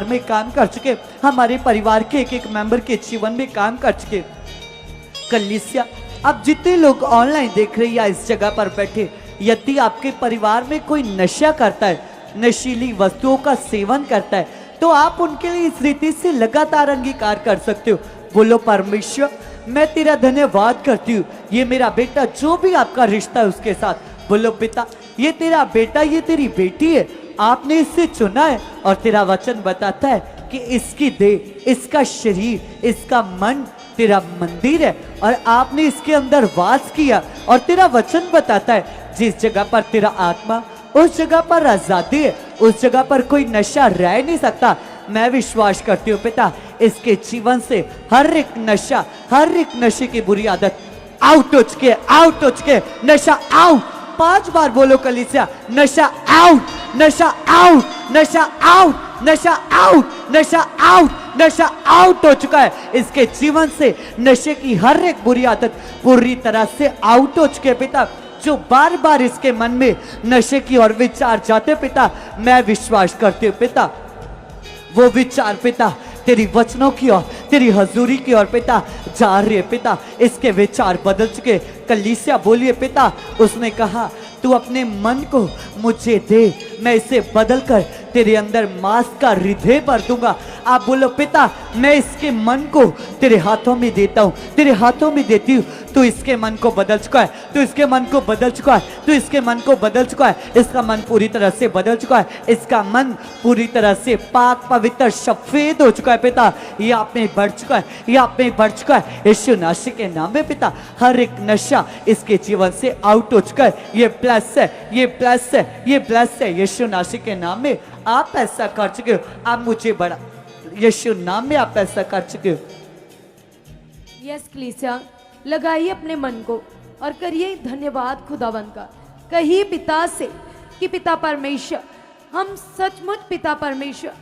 में काम कर चुके, हमारे परिवार के एक एक मेंबर के जीवन में काम कर चुके। कलीसिया अब जितने लोग ऑनलाइन देख रहे हैं या इस जगह पर बैठे, यदि आपके परिवार में कोई नशा करता है, नशीली वस्तुओं का सेवन करता है, तो आप उनके लिए इस रीति से लगातार अंगीकार कर सकते हो। बोलो परमेश्वर मैं तेरा धन्यवाद करती हूँ, ये मेरा बेटा जो भी आपका रिश्ता है उसके साथ। बोलो पिता ये तेरा बेटा, ये तेरी बेटी है, आपने इसे चुना है और तेरा वचन बताता है कि इसकी देह, इसका शरीर, इसका मन तेरा मंदिर है और आपने इसके अंदर वास किया। और तेरा वचन बताता है जिस जगह पर तेरा आत्मा, उस जगह पर आजादी है, उस जगह पर कोई नशा रह नहीं सकता। मैं विश्वास करती हूँ पिता इसके जीवन से हर एक नशा, हर एक नशे की बुरी आदत आउट हो चुके, आउट हो चुके। नशा आउट, 5 बार बोलो कलीसिया, नशा आउट, नशा आउट, नशा आउट, नशा आउट, नशा आउट, नशा आउट हो चुका है। इसके जीवन से नशे की हर एक बुरी आदत पूरी तरह से आउट हो चुके पिता। जो बार बार इसके मन में नशे की ओर विचार जाते पिता, मैं विश्वास करती हूँ पिता वो विचार पिता तेरी वचनों की ओर, तेरी हजूरी की ओर पिता जा रही है पिता। इसके विचार बदल चुके। कलीसिया बोलिए पिता, उसने कहा तू अपने मन को मुझे दे, मैं इसे बदल कर तेरे अंदर मांस का हृदय भर दूंगा। आप बोलो पिता मैं इसके मन को तेरे हाथों में देता हूँ, तेरे हाथों में देती हूँ। तू इसके मन को बदल चुका है, तू इसके मन को बदल चुका है, तू इसके मन को बदल चुका है। इसका मन पूरी तरह से बदल चुका है, इसका मन पूरी तरह से पाक पवित्र सफेद हो चुका है पिता। ये आप में बढ़ चुका है, ये आप में बढ़ चुका है यीशु नासरी के नाम में पिता। हर एक नशा इसके जीवन से आउट हो चुका है। ये प्लस है, ये प्लस है, ये प्लस है यीशु नासरी के नाम में। आप ऐसा कर चुके हो, आप मुझे बड़ा यीशु नाम में आप ऐसा कर चुके हो। यस कलीसिया लगाइए अपने मन को और करिए धन्यवाद खुदावंद का। कहिए पिता से कि पिता परमेश्वर, हम सचमुच पिता परमेश्वर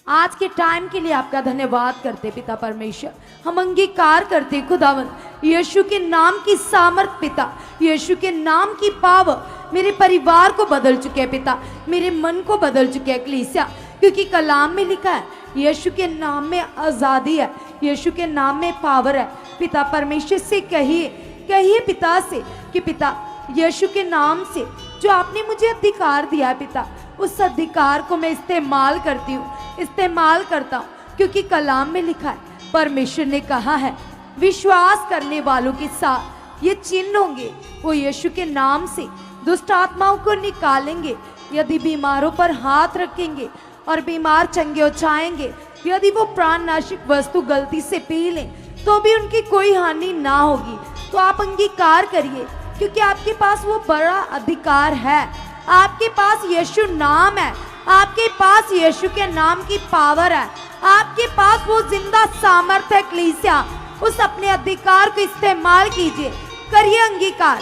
आज के टाइम के लिए आपका धन्यवाद करते पिता परमेश्वर। हम अंगीकार करते खुदावंद यीशु के नाम की सामर्थ पिता, यीशु के नाम की पावर मेरे परिवार को बदल चुके हैं पिता, मेरे मन को बदल चुके हैं कलीसिया। क्योंकि कलाम में लिखा है यीशु के नाम में आज़ादी है, यीशु के नाम में पावर है। पिता परमेश्वर से कहिए, कहिए पिता से कि पिता यीशु के नाम से जो आपने मुझे अधिकार दिया है पिता, उस अधिकार को मैं इस्तेमाल करती हूँ, इस्तेमाल करता हूँ। क्योंकि कलाम में लिखा है, परमेश्वर ने कहा है विश्वास करने वालों के साथ ये चिन्ह होंगे, वो यीशु के नाम से दुष्ट आत्माओं को निकालेंगे। यदि बीमारों पर हाथ रखेंगे और बीमार चंगे हो जाएंगे, यदि वो प्राणनाशक वस्तु गलती से पी लें तो भी उनकी कोई हानि ना होगी। तो आप अंगीकार करिए, क्योंकि आपके पास वो बड़ा अधिकार है। आपके पास यीशु नाम है, आपके पास यीशु के नाम की पावर है, आपके पास वो जिंदा सामर्थ है। कलीसिया, उस अपने अधिकार को इस्तेमाल कीजिए। करिए अंगीकार,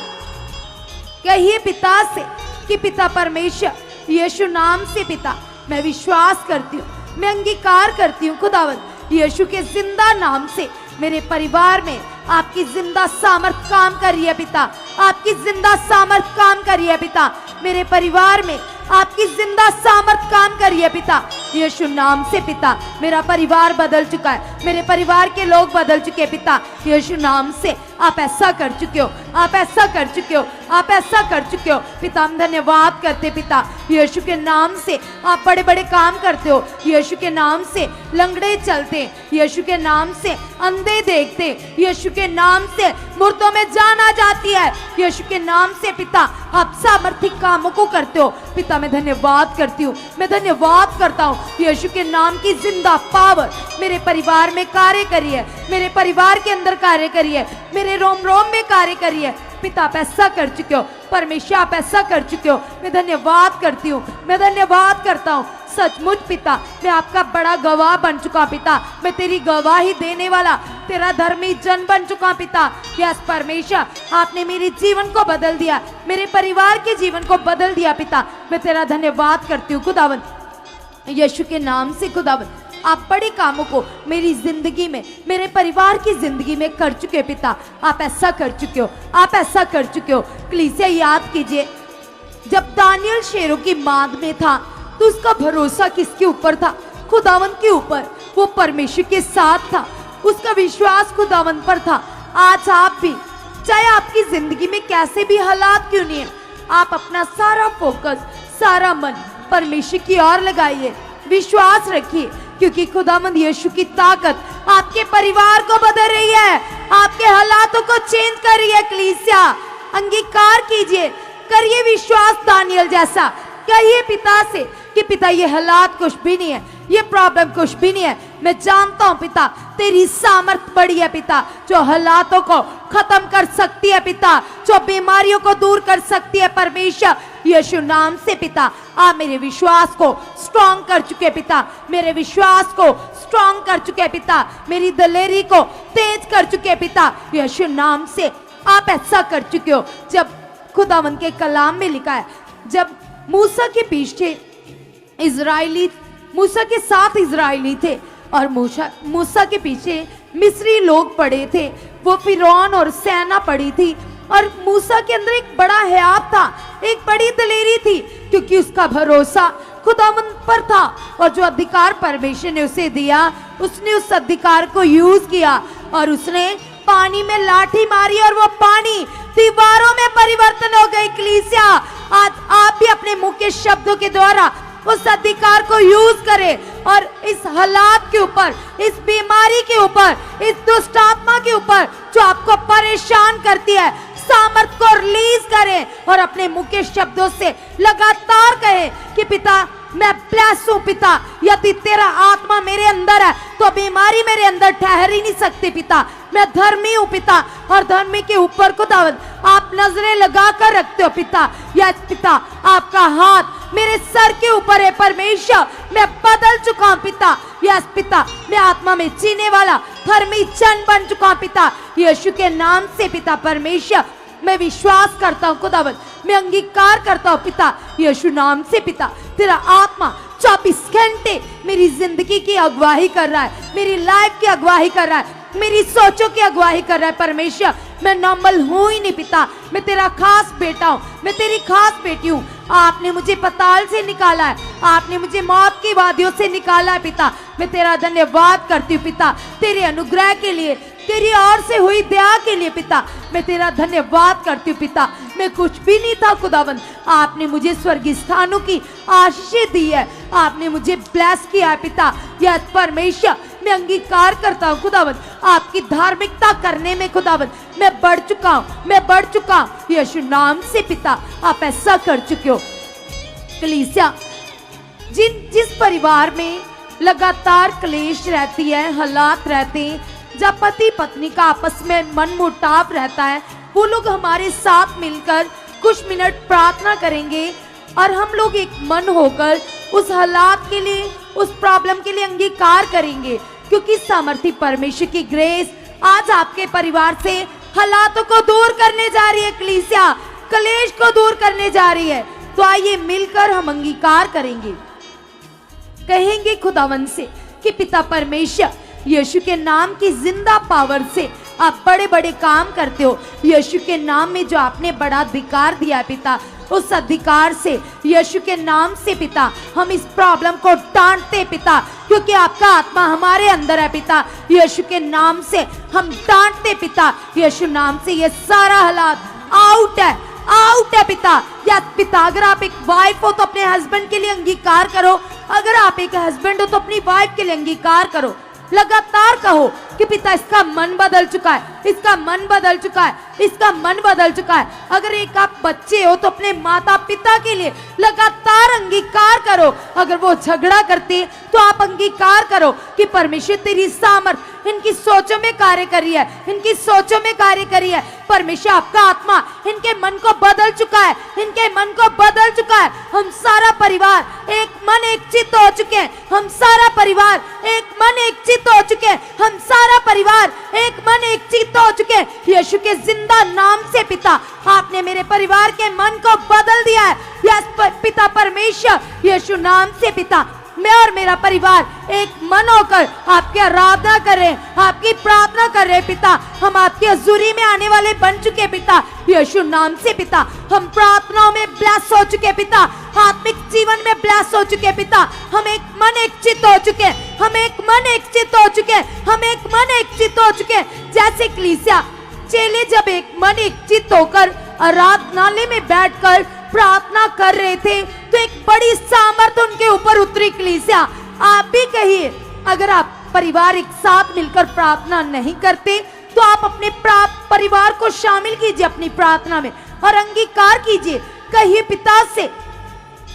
कहिए पिता से कि पिता परमेश्वर यीशु नाम से पिता मैं विश्वास करती हूँ, मैं अंगीकार करती हूँ खुदावंद यीशु के जिंदा नाम से मेरे परिवार में आपकी जिंदा सामर्थ काम कर रही है पिता, आपकी जिंदा सामर्थ काम कर रही है पिता, मेरे परिवार में आपकी जिंदा सामर्थ काम कर रही है पिता। यीशु नाम से पिता मेरा परिवार बदल चुका है, मेरे परिवार के लोग बदल चुके हैं पिता। यीशु नाम से आप ऐसा कर चुके हो, आप ऐसा कर चुके हो, आप ऐसा कर चुके हो पिता। हम धन्यवाद करते पिता, यीशु के नाम से आप बड़े बड़े काम करते हो। यीशु के नाम से लंगड़े चलते, यीशु के नाम से अंधे देखते, यीशु के नाम से मुर्दों में जान आ जाती है। यीशु के नाम से पिता आप सामर्थ्य कामों को करते हो पिता। मैं धन्यवाद करती हूँ, मैं धन्यवाद करता हूँ। यीशु के नाम की जिंदा पावर मेरे परिवार में कार्य करिए, मेरे परिवार के अंदर कार्य करिए, मेरे रोम रोम में कार्य करिए पिता। आप ऐसा कर चुके हो परमेश्वर, आप ऐसा कर चुके हो। मैं धन्यवाद करती हूँ, मैं धन्यवाद करता हूँ। सचमुच पिता मैं आपका बड़ा गवाह बन चुका पिता, मैं तेरी गवाही देने वाला तेरा धर्मी जन बन चुका पिता। यस परमेश्वर, आपने मेरे जीवन को बदल दिया, मेरे परिवार के जीवन को बदल दिया पिता। मैं तेरा धन्यवाद करती हूँ खुदावन यीशु के नाम से। खुदावन आप बड़े कामों को मेरी जिंदगी में, मेरे परिवार की जिंदगी में कर चुके हो पिता। आप ऐसा कर चुके हो, आप ऐसा कर चुके हो। कलीसिया याद कीजिए, जब दानियल शेरों की मांद में था तो उसका भरोसा किसके ऊपर था? खुदावंत के ऊपर। वो परमेश्वर के साथ था, उसका विश्वास खुदावंत पर था। आज आप भी, चाहे आपकी जिंदगी में कैसे भी हालात क्यों नहीं है, आप अपना सारा फोकस, सारा मन परमेश्वर की ओर लगाइए, विश्वास रखिए, क्योंकि खुदावंद यीशु की ताकत आपके परिवार को बदल रही है, आपके हालातों को चेंज कर रही है। कलीसिया अंगीकार कीजिए, करिए विश्वास दानियल जैसा। कहिए पिता से कि पिता ये हालात कुछ भी नहीं है, ये प्रॉब्लम कुछ भी नहीं है। मैं जानता हूँ पिता तेरी सामर्थ बड़ी है पिता, जो हालातों को खत्म कर सकती है पिता, जो बीमारियों को दूर कर सकती है परमेश्वर यीशु नाम से पिता। आप मेरे विश्वास को स्ट्रॉन्ग कर चुके पिता, मेरे विश्वास को स्ट्रॉन्ग कर चुके पिता, मेरी दिलेरी को तेज कर चुके पिता। यीशु नाम से आप ऐसा कर चुके हो। जब खुदावंत के कलाम में लिखा है, जब मूसा के पीछे इजराइली, मूसा के साथ इजराइली थे और मूसा के पीछे मिस्री लोग पड़े थे, वो फिरौन और सेना पड़ी थी, और मूसा के अंदर एक बड़ा हयात था, एक बड़ी दिलेरी थी, क्योंकि उसका भरोसा खुदावंत पर था। और जो अधिकार परमेश्वर ने उसे दिया, उसने उस अधिकार को यूज किया और उसने पानी में लाठी मारी और वो पानी दीवारों में परिवर्तन हो गई। कलीसिया आज आप भी अपने मुंह के शब्दों के द्वारा उस अधिकार को यूज करें और इस हालात के ऊपर, इस बीमारी के ऊपर, इस दुष्ट आत्मा के ऊपर जो आपको परेशान करती है, सामर्थ को रिलीज करें और अपने मुंह के शब्दों से लगातार कहें कि पिता मैं ब्लेस हूं पिता। यदि तेरा आत्मा मेरे अंदर है तो बीमारी मेरे अंदर ठहर ही नहीं सकती पिता। मैं धर्मी हूं पिता, और धर्मी के ऊपर खुदावंद आप नजरें लगा कर रखते हो पिता। यस पिता, आपका हाथ मेरे सर के ऊपर है परमेश्वर, मैं बदल चुका हूं पिता। यस पिता, मैं आत्मा में जीने वाला धर्मी जन बन चुका हूं पिता। यीशु के नाम से पिता परमेश्वर मैं विश्वास करता हूँ खुदावंद, मैं अंगीकार करता हूँ पिता यीशु नाम से पिता। तेरा आत्मा 24 घंटे मेरी जिंदगी की अगुवाही कर रहा है, मेरी लाइफ की अगुवाही कर रहा है, मेरी सोचों की अगुवाही कर रहा है परमेश्वर। मैं नॉर्मल हूं ही नहीं पिता, मैं तेरा खास बेटा हूं, मैं तेरी खास बेटी हूं। आपने मुझे पताल से निकाला है, आपने मुझे मौत की वादियों से निकाला है पिता। मैं तेरा धन्यवाद करती हूँ पिता, तेरे अनुग्रह के लिए, तेरी ओर से हुई दया के लिए पिता मैं तेरा धन्यवाद करती हूँ पिता। मैं कुछ भी नहीं था खुदावन, आपने मुझे स्वर्गीय स्थानों की आशीष दी है, आपने मुझे ब्लेस किया है पिता। यह परमेश्वर मैं अंगीकार करता हूँ खुदावन, आपकी धार्मिकता करने में खुदावन मैं बढ़ चुका हूँ यीशु नाम से पिता आप ऐसा कर चुके हो। कलीसिया जिस परिवार में लगातार क्लेश रहती है, हालात रहते हैं, जब पति पत्नी का आपस में मनमुटाव रहता है, वो लोग हमारे साथ मिलकर कुछ मिनट प्रार्थना करेंगे और हम लोग एक मन होकर उस हालात के लिए, उस प्रॉब्लम के लिए अंगीकार करेंगे, क्योंकि सामर्थी परमेश्वर की ग्रेस आज आपके परिवार से हालातों को दूर करने जा रही है। कलीसिया कलेश को दूर करने जा रही है। तो आइए मिलकर हम अंगीकार करेंगे, कहेंगे खुदावन से कि पिता परमेश्वर यीशु के नाम की जिंदा पावर से आप बड़े बड़े काम करते हो। यीशु के नाम में जो आपने बड़ा अधिकार दिया है पिता, उस अधिकार से यीशु के नाम से पिता हम इस प्रॉब्लम को डांटते पिता, क्योंकि आपका आत्मा हमारे अंदर है पिता। यीशु के नाम से हम डांटते पिता, यीशु नाम से ये सारा हालात आउट है पिता। या पिता अगर आप एक वाइफ हो तो अपने हस्बैंड के लिए अंगीकार करो, अगर आप एक हस्बैंड हो तो अपनी वाइफ के लिए अंगीकार करो। लगातार कहो कि पिता इसका मन बदल चुका है, इसका मन बदल चुका है, इसका मन बदल चुका है। अगर एक आप बच्चे हो तो अपने माता पिता के लिए लगातार अंगीकार करो। अगर वो झगड़ा करते हैं तो आप अंगीकार करो कि परमेश्वर तेरी सामर्थ इनकी सोचों में कार्य कर रही है, इनकी सोचों में कार्य कर रही है। परमेश्वर आपका आत्मा इनके मन को बदल चुका है, इनके मन को बदल चुका है। हम सारा परिवार एक मन एक चित्त हो चुके हैं, हम सारा परिवार एक मन एक चित्त हो चुके हैं, हम सारा परिवार एक मन एक चित्त हो चुके हैं। यीशु के जिंदा नाम से पिता आपने मेरे परिवार के मन को बदल दिया है। यस पिता परमेश्वर यीशु नाम से पिता मैं और मेरा परिवार एक मन होकर आपकी आराधना कर रहे हैं, आपकी प्रार्थना कर रहे हैं पिता। हम आपकी हजूरी में आने वाले बन चुके पिता, यीशु नाम से पिता। हम प्रार्थनाओं में ब्लेस हो चुके पिता, आत्मिक जीवन में ब्लेस हो चुके पिता। हम एक मन एक चित्त हो चुके, हम एक मन एक चित्त हो चुके, हम एक मन एक चित्त हो चुके। जैसे कलीसिया चेले जब एक मन एक चित्त होकर आराधनालय में बैठकर प्रार्थना कर रहे थे तो एक बड़ी सामर्थ उनके ऊपर उतरी। कलीसिया आप भी कहिए, अगर आप परिवार एक साथ मिलकर प्रार्थना नहीं करते तो आप अपने परिवार को शामिल कीजिए अपनी प्रार्थना में और अंगीकार कीजिए। कहिए पिता से,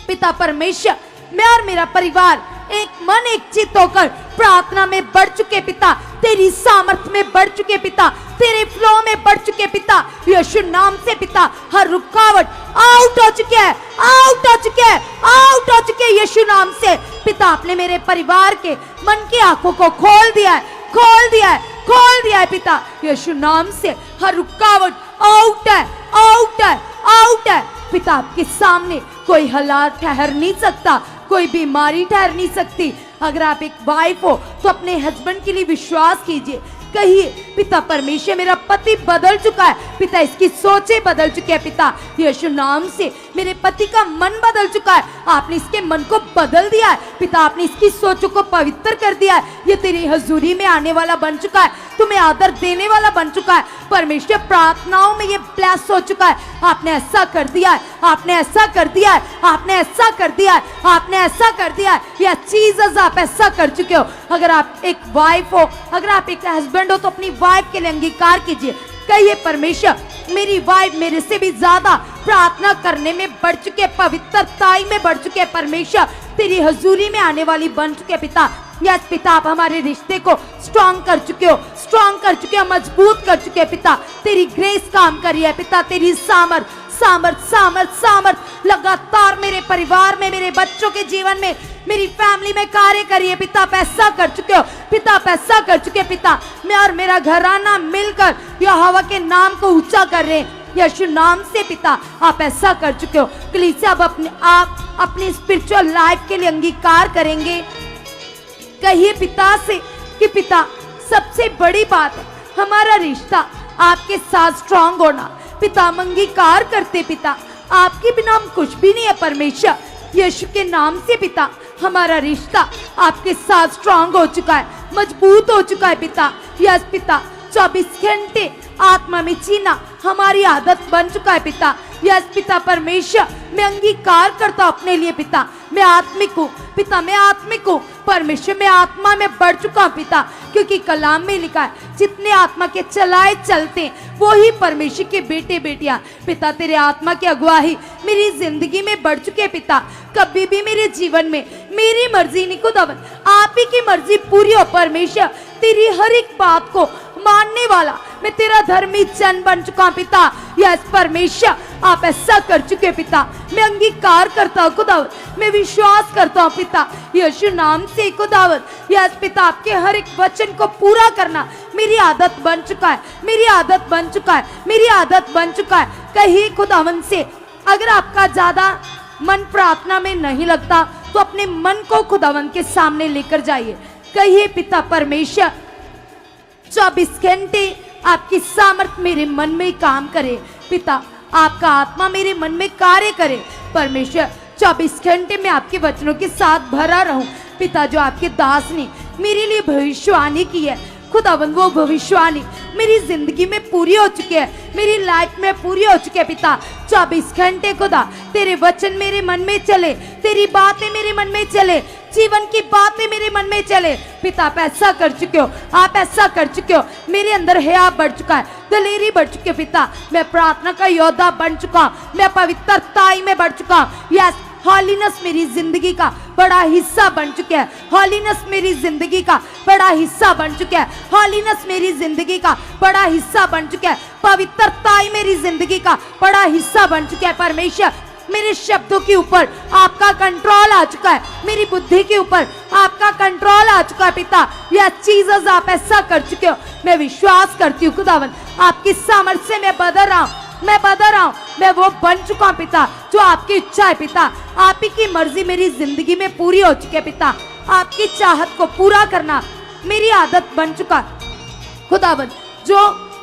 पिता परमेश्वर मैं और मेरा परिवार एक मन एक चित्त होकर प्रार्थना में बढ़ चुके पिता, तेरी सामर्थ में बढ़ चुके पिता, तेरे फ्लो में बढ़ चुके पिता। यीशु नाम से पिता हर रुकावट आउट हो चुके हैं, आउट हो चुके हैं, आउट हो चुके हैं। यीशु नाम से पिता आपने मेरे परिवार के मन की आंखों को खोल दिया है, खोल दिया है, खोल दिया है पिता। यीशु नाम से हर रुकावट आउट है, आउट है, आउट है पिता। आपके सामने कोई हालात ठहर नहीं सकता, कोई बीमारी ठहर नहीं सकती। अगर आप एक वाइफ हो तो अपने हस्बैंड के लिए विश्वास कीजिए, कहिए पिता परमेश्वर मेरा पति बदल चुका है पिता, इसकी सोचें बदल चुकी है पिता। यीशु नाम से मेरे पति का मन बदल चुका है, आपने इसके मन को बदल दिया है पिता, आपने इसकी सोचों को पवित्र कर दिया है। ये तेरी हजूरी में आने वाला बन चुका है, तुम्हें आदर देने वाला बन चुका है। परमेश्वर प्रार्थनाओं में ये ब्लेस हो चुका है। आपने ऐसा कर दिया है, आपने ऐसा कर दिया है, आपने ऐसा कर दिया है, आपने ऐसा कर दिया है। यह चीज़ आप ऐसा कर चुके हो। अगर आप एक वाइफ हो, अगर आप एक हस्बैंड हो तो अपनी वाइफ के लिए अंगीकार कीजिए, कहिए परमेश्वर मेरी वाइफ मेरे से भी ज्यादा प्रार्थना करने में बढ़ चुके, पवित्रताई में बढ़ चुके। परमेश्वर तेरी हजूरी में आने वाली बन चुके पिता। यस पिता आप हमारे रिश्ते को स्ट्रॉन्ग कर चुके हो, स्ट्रॉन्ग कर चुके हो, मजबूत कर चुके पिता। तेरी ग्रेस काम कर रही है पिता, तेरी सामर्थ सामर्थ सामर्थ सामर्थ लगातार मेरे परिवार में, मेरे बच्चों के जीवन में, मेरी फैमिली में कार्य करिए पिता। आप ऐसा कर चुके हो पिता, आप ऐसा कर चुके पिता। मैं और मेरा घराना मिलकर यहोवा के नाम को ऊंचा कर रहे हैं। यीशु नाम से पिता आप ऐसा कर चुके हो। कलीसिया अब आप अपनी स्पिरिचुअल लाइफ के लिए अंगीकार करेंगे। कहिए पिता से कि पिता सबसे बड़ी बात है हमारा रिश्ता आपके साथ स्ट्रांग होना। पिता हम अंगीकार करते पिता, आपके बिना हम कुछ भी नहीं है परमेश्वर। यीशु के नाम से पिता हमारा रिश्ता आपके साथ स्ट्रांग हो चुका है, मजबूत हो चुका है पिता। यस पिता 24 घंटे आत्मा में जीना हमारी आदत बन चुका है पिता। यस पिता परमेश्वर, मैं अंगीकार करता हूँ अपने लिए पिता, मैं आत्मिक हूँ पिता, मैं आत्मिक हूँ परमेश्वर, मैं आत्मा में बढ़ चुका हूँ पिता, क्योंकि कलाम में लिखा है जितने आत्मा के चलाए चलते वो ही परमेश्वर के बेटे बेटियां। पिता तेरे आत्मा की अगुवाई मेरी जिंदगी में बढ़ चुके पिता। कभी भी मेरे जीवन में मेरी मर्जी नहीं खुदावन, आप ही की मर्जी पूरी हो परमेश्वर। तेरी हर एक बात को मानने वाला मैं तेरा धर्मी जन बन चुका हूं पिता। यस परमेश्वर, आप ऐसा कर चुके पिता, मैं अंगीकार करता हूँ खुदावन, मैं विश्वास करता हूँ पिता यीशु नाम से खुदावन। यस पिता, आपके हर एक वचन को पूरा करना मेरी आदत बन चुका है, मेरी आदत बन चुका है, मेरी आदत बन चुका है। कहीं खुदावन से अगर आपका ज्यादा मन प्रार्थना में नहीं लगता तो अपने मन को खुदावन के सामने लेकर जाइए। कहिए पिता परमेश्वर 24 घंटे आपकी सामर्थ मेरे मन में काम करे पिता, आपका आत्मा मेरे मन में कार्य करे परमेश्वर। 24 घंटे में आपके वचनों के साथ भरा रहूं पिता। जो आपके दास ने मेरे लिए भविष्यवाणी की है खुदावन, वो भविष्यवाणी मेरी जिंदगी में पूरी हो चुकी है, मेरी लाइफ में पूरी हो चुकी है पिता। 24 घंटे खुदा तेरे वचन मेरे मन में चले, तेरी बातें मेरे मन में चले, जीवन की बातें मेरे मन में चले पिता। आप ऐसा कर चुके हो, आप ऐसा कर चुके हो, मेरे अंदर हया बढ़ चुका है, दलेरी बढ़ चुकी है पिता। मैं प्रार्थना का योद्धा बन चुका हूं, मैं पवित्रताई में बढ़ चुका हूं। यस, हॉलीनेस मेरी जिंदगी का बड़ा हिस्सा बन चुका है, हॉलीनेस मेरी जिंदगी का बड़ा हिस्सा बन चुका है, हॉलीनेस मेरी जिंदगी का बड़ा हिस्सा बन चुका है, पवित्रताई मेरी जिंदगी का बड़ा हिस्सा बन चुका है परमेश्वर। मेरे शब्दों के ऊपर आपका कंट्रोल आ चुका है, मेरी बुद्धि के ऊपर आपका कंट्रोल आ चुका है पिता। यह चीजें आप ऐसा कर चुके हो, मैं विश्वास करती हूँ खुदावन, आपकी सामर्थ्य से मैं बदल रहा हूँ, मैं बदल रहा हूँ, मैं वो बन चुका हूँ पिता जो आपकी इच्छा है पिता। आप ही की मर्जी मेरी जिंदगी में पूरी हो चुकी है पिता। आपकी चाहत को पूरा करना मेरी आदत बन चुका खुदावन। जो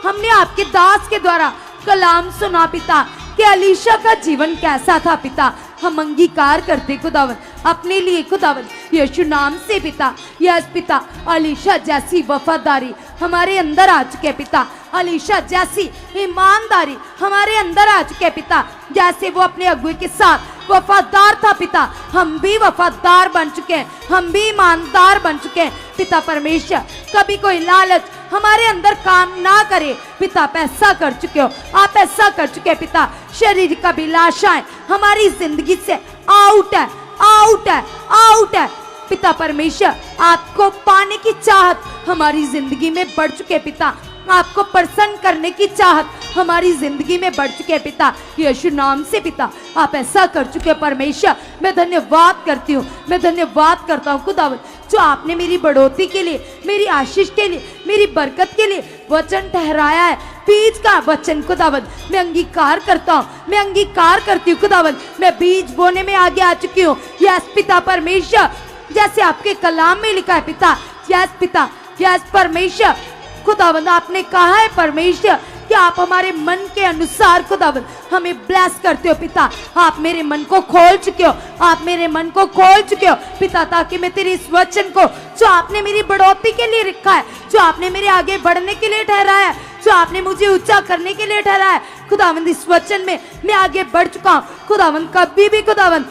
हमने आपके दास के द्वारा कलाम सुना पिता कि अलीशा का जीवन कैसा था पिता, हम अंगीकार करते खुदावन अपने लिए खुदावन यीशु नाम से पिता। यस पिता, अलीशा जैसी वफादारी हमारे अंदर आ चुके पिता, अलीशा जैसी ईमानदारी हमारे अंदर आ चुके पिता। जैसे वो अपने अगुए के साथ वफादार था पिता, हम भी वफादार बन चुके हैं, हम भी ईमानदार बन चुके हैं पिता परमेश्वर। कभी कोई लालच हमारे अंदर काम ना करे पिता, आप ऐसा कर चुके हो, आप ऐसा कर चुके हैं पिता। शरीर का अभिलाषाएं हमारी जिंदगी से आउट है, आउट है, आउट है पिता परमेश्वर। आपको पाने की चाहत हमारी जिंदगी में बढ़ चुके पिता, आपको प्रसन्न करने की चाहत हमारी जिंदगी में बढ़ चुके पिता यीशु नाम से पिता। आप ऐसा कर चुके परमेश्वर, मैं धन्यवाद करती हूँ, मैं धन्यवाद करता हूँ खुदावन जो आपने मेरी बढ़ोतरी के लिए, मेरी आशीष के लिए, मेरी बरकत के लिए वचन ठहराया है, बीज का वचन खुदावन। मैं अंगीकार करता हूँ, मैं अंगीकार करती हूँ खुदावन, मैं बीज बोने में आगे आ चुकी हूँ। यस पिता परमेश्वर, जैसे आपके कलाम में लिखा है पिता। यस पिता, यस परमेश्वर खुदावन, आपने कहा है परमेश्वर कि आप हमारे मन के अनुसार खुदावन हमें ब्लेस करते हो पिता। आप मेरे मन को खोल चुके हो, आप मेरे मन को खोल चुके हो पिता, ताकि मैं तेरे इस वचन को जो आपने मेरी बढ़ोतरी के लिए रखा है, जो आपने मेरे आगे बढ़ने के लिए ठहराया है, जो आपने मुझे ऊंचा करने के लिए ठहराया है खुदावन, इस वचन में मैं आगे बढ़ चुका हूँ खुदावन। कभी भी खुदावन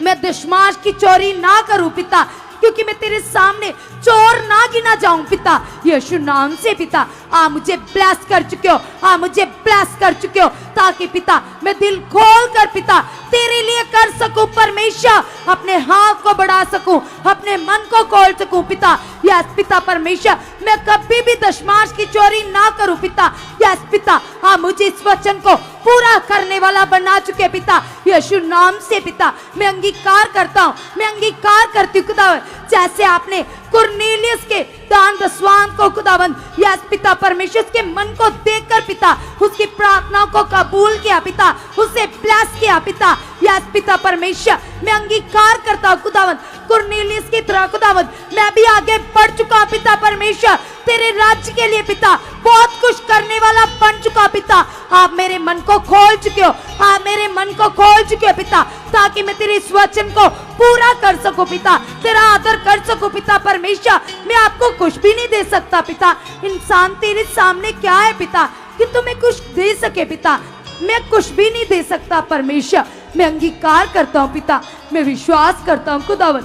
मैं दशमाश की चोरी ना करूं पिता, क्योंकि मैं तेरे सामने चोर ना गिना जाऊं पिता यीशु नाम से पिता। आप मुझे ब्लेस कर चुके हो, आप मुझे ब्लेस कर चुके हो, ताकि पिता मैं दिल खोल कर पिता तेरे लिए कर सकूं परमेश्वर, अपने हाथ को बढ़ा सकूं, अपने मन को खोल सकूं पिता। यस पिता परमेश्वर, मैं कभी भी दशमाश की चोरी ना करूं पिता। यस पिता, आप मुझे इस वचन को पूरा करने वाला बना चुके पिता यीशु नाम से पिता। मैं अंगीकार करता हूँ, मैं अंगीकार करती हूँ खुदावन, जैसे आपने कुरनेलियस के दान दसवान को खुदावन यस पिता परमेश्वर के मन को देखकर पिता उसकी प्रार्थनाओं को कबूल किया पिता, उसे ब्लेस किया पिता। यस पिता परमेश्वर, मैं अंगीकार करता हूँ खुदावन कुरनेलियस की तरह खुदावन मैं भी आगे बढ़ चुका पिता परमेश्वर, तेरे राज्य के लिए पिता बहुत कुछ करने वाला बन चुका पिता। आप मेरे मन को खोल चुके हो, आप मेरे मन को खोल चुके हो पिता, ताकि मैं तेरे इस वचन को पूरा कर सकूं पिता, तेरा आदर कर सकूं पिता परमेश्वर। मैं आपको कुछ भी नहीं दे सकता पिता। इंसान तेरे सामने क्या है पिता कि तुम्हें कुछ दे सके पिता। मैं कुछ भी नहीं दे सकता परमेश्वर। मैं अंगीकार करता हूँ पिता, मैं विश्वास करता हूँ खुदावन,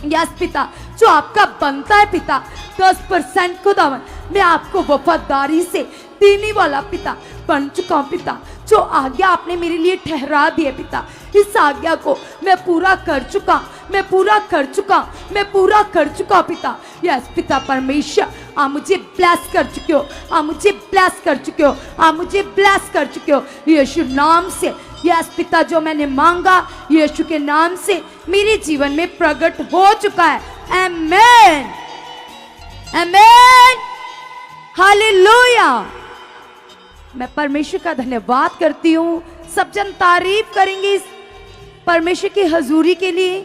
यस पिता, जो आपका बनता है पिता 10% खुदावन, मैं आपको वफादारी से देने वाला पिता बन चुका हूँ पिता। जो आज्ञा आपने मेरे लिए ठहरा दी है पिता, इस आज्ञा को मैं पूरा कर चुका, मैं पूरा कर चुका, मैं पूरा कर चुका पिता। यस पिता परमेश्वर, आप मुझे ब्लेस कर चुके हो, आप मुझे ब्लेस कर चुके हो, आप मुझे ब्लेस कर चुके हो यीशु नाम से। यस पिता, जो मैंने मांगा यीशु के नाम से मेरे जीवन में प्रकट हो चुका है। आमेन, आमेन, हालेलुया। मैं परमेश्वर का धन्यवाद करती हूँ। सब जन तारीफ करेंगे इस परमेश्वर की हजूरी के लिए।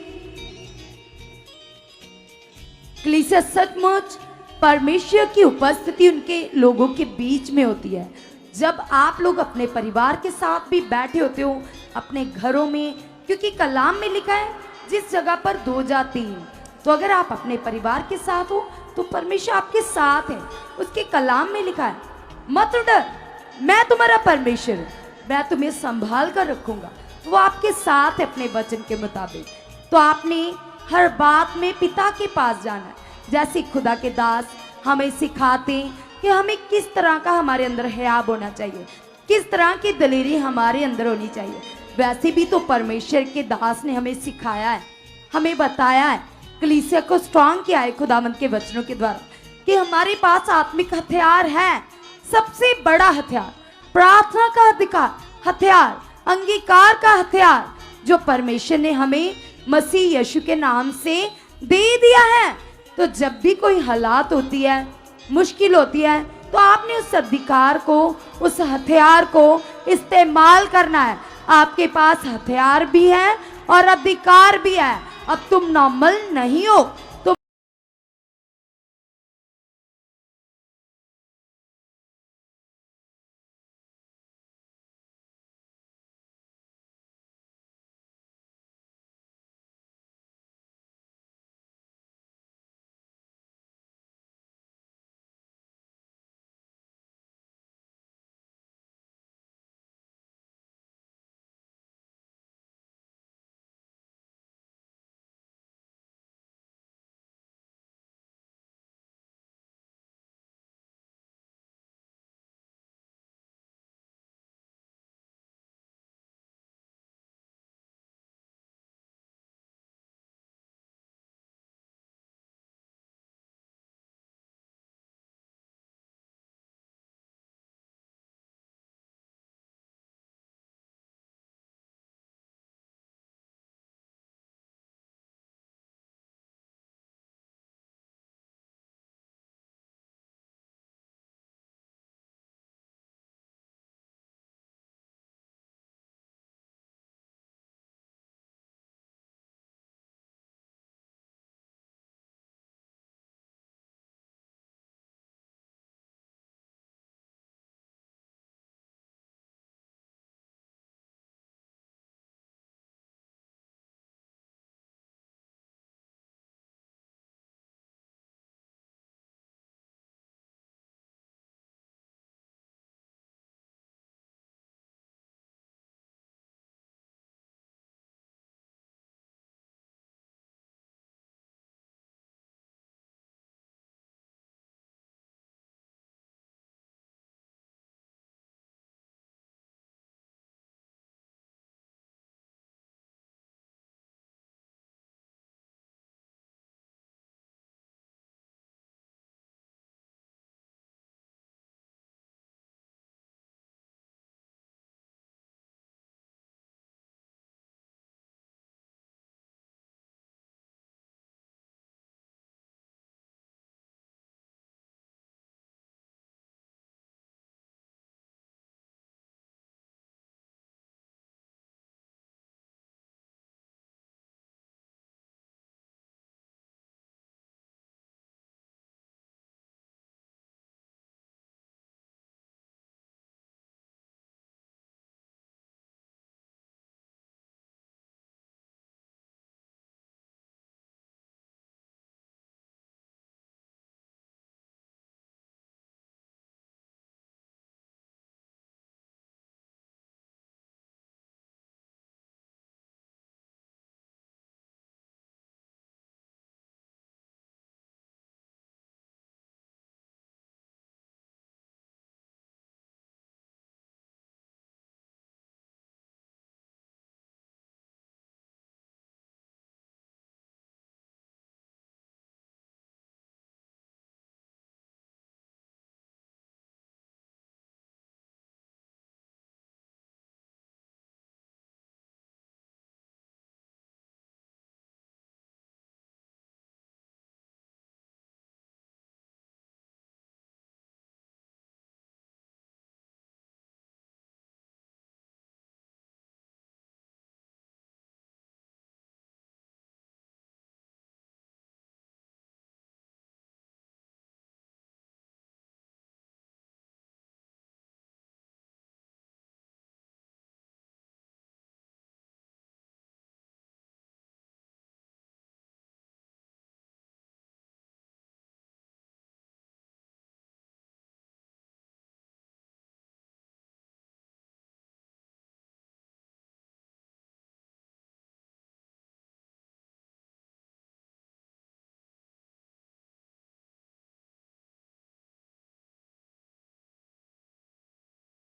कलीसिया सचमुच परमेश्वर की उपस्थिति उनके लोगों के बीच में होती है। जब आप लोग अपने परिवार के साथ भी बैठे होते हो अपने घरों में, क्योंकि कलाम में लिखा है जिस जगह पर 2 या 3, तो अगर आप अपने परिवार के साथ हो तो परमेश्वर आपके साथ है। उसके कलाम में लिखा है मत डर, मैं तुम्हारा परमेश्वर हूं, मैं तुम्हें संभाल कर रखूंगा। वो आपके साथ है अपने वचन के मुताबिक। तो आपने हर बात में पिता के पास जाना है। जैसे खुदा के दास हमें सिखाते हैं कि हमें किस तरह का हमारे अंदर हयाब होना चाहिए, किस तरह की दलेरी हमारे अंदर होनी चाहिए, वैसे भी तो परमेश्वर के दास ने हमें सिखाया है, हमें बताया है, कलीसिया को स्ट्रांग किया है खुदावंद के वचनों के द्वारा कि हमारे पास आत्मिक हथियार है। सबसे बड़ा हथियार प्रार्थना का अधिकार हथियार, अंगीकार का हथियार, जो परमेश्वर ने हमें मसीह यीशु के नाम से दे दिया है। तो जब भी कोई हालात होती है, मुश्किल होती है, तो आपने उस अधिकार को, उस हथियार को इस्तेमाल करना है। आपके पास हथियार भी है और अधिकार भी है। अब तुम नॉर्मल नहीं हो,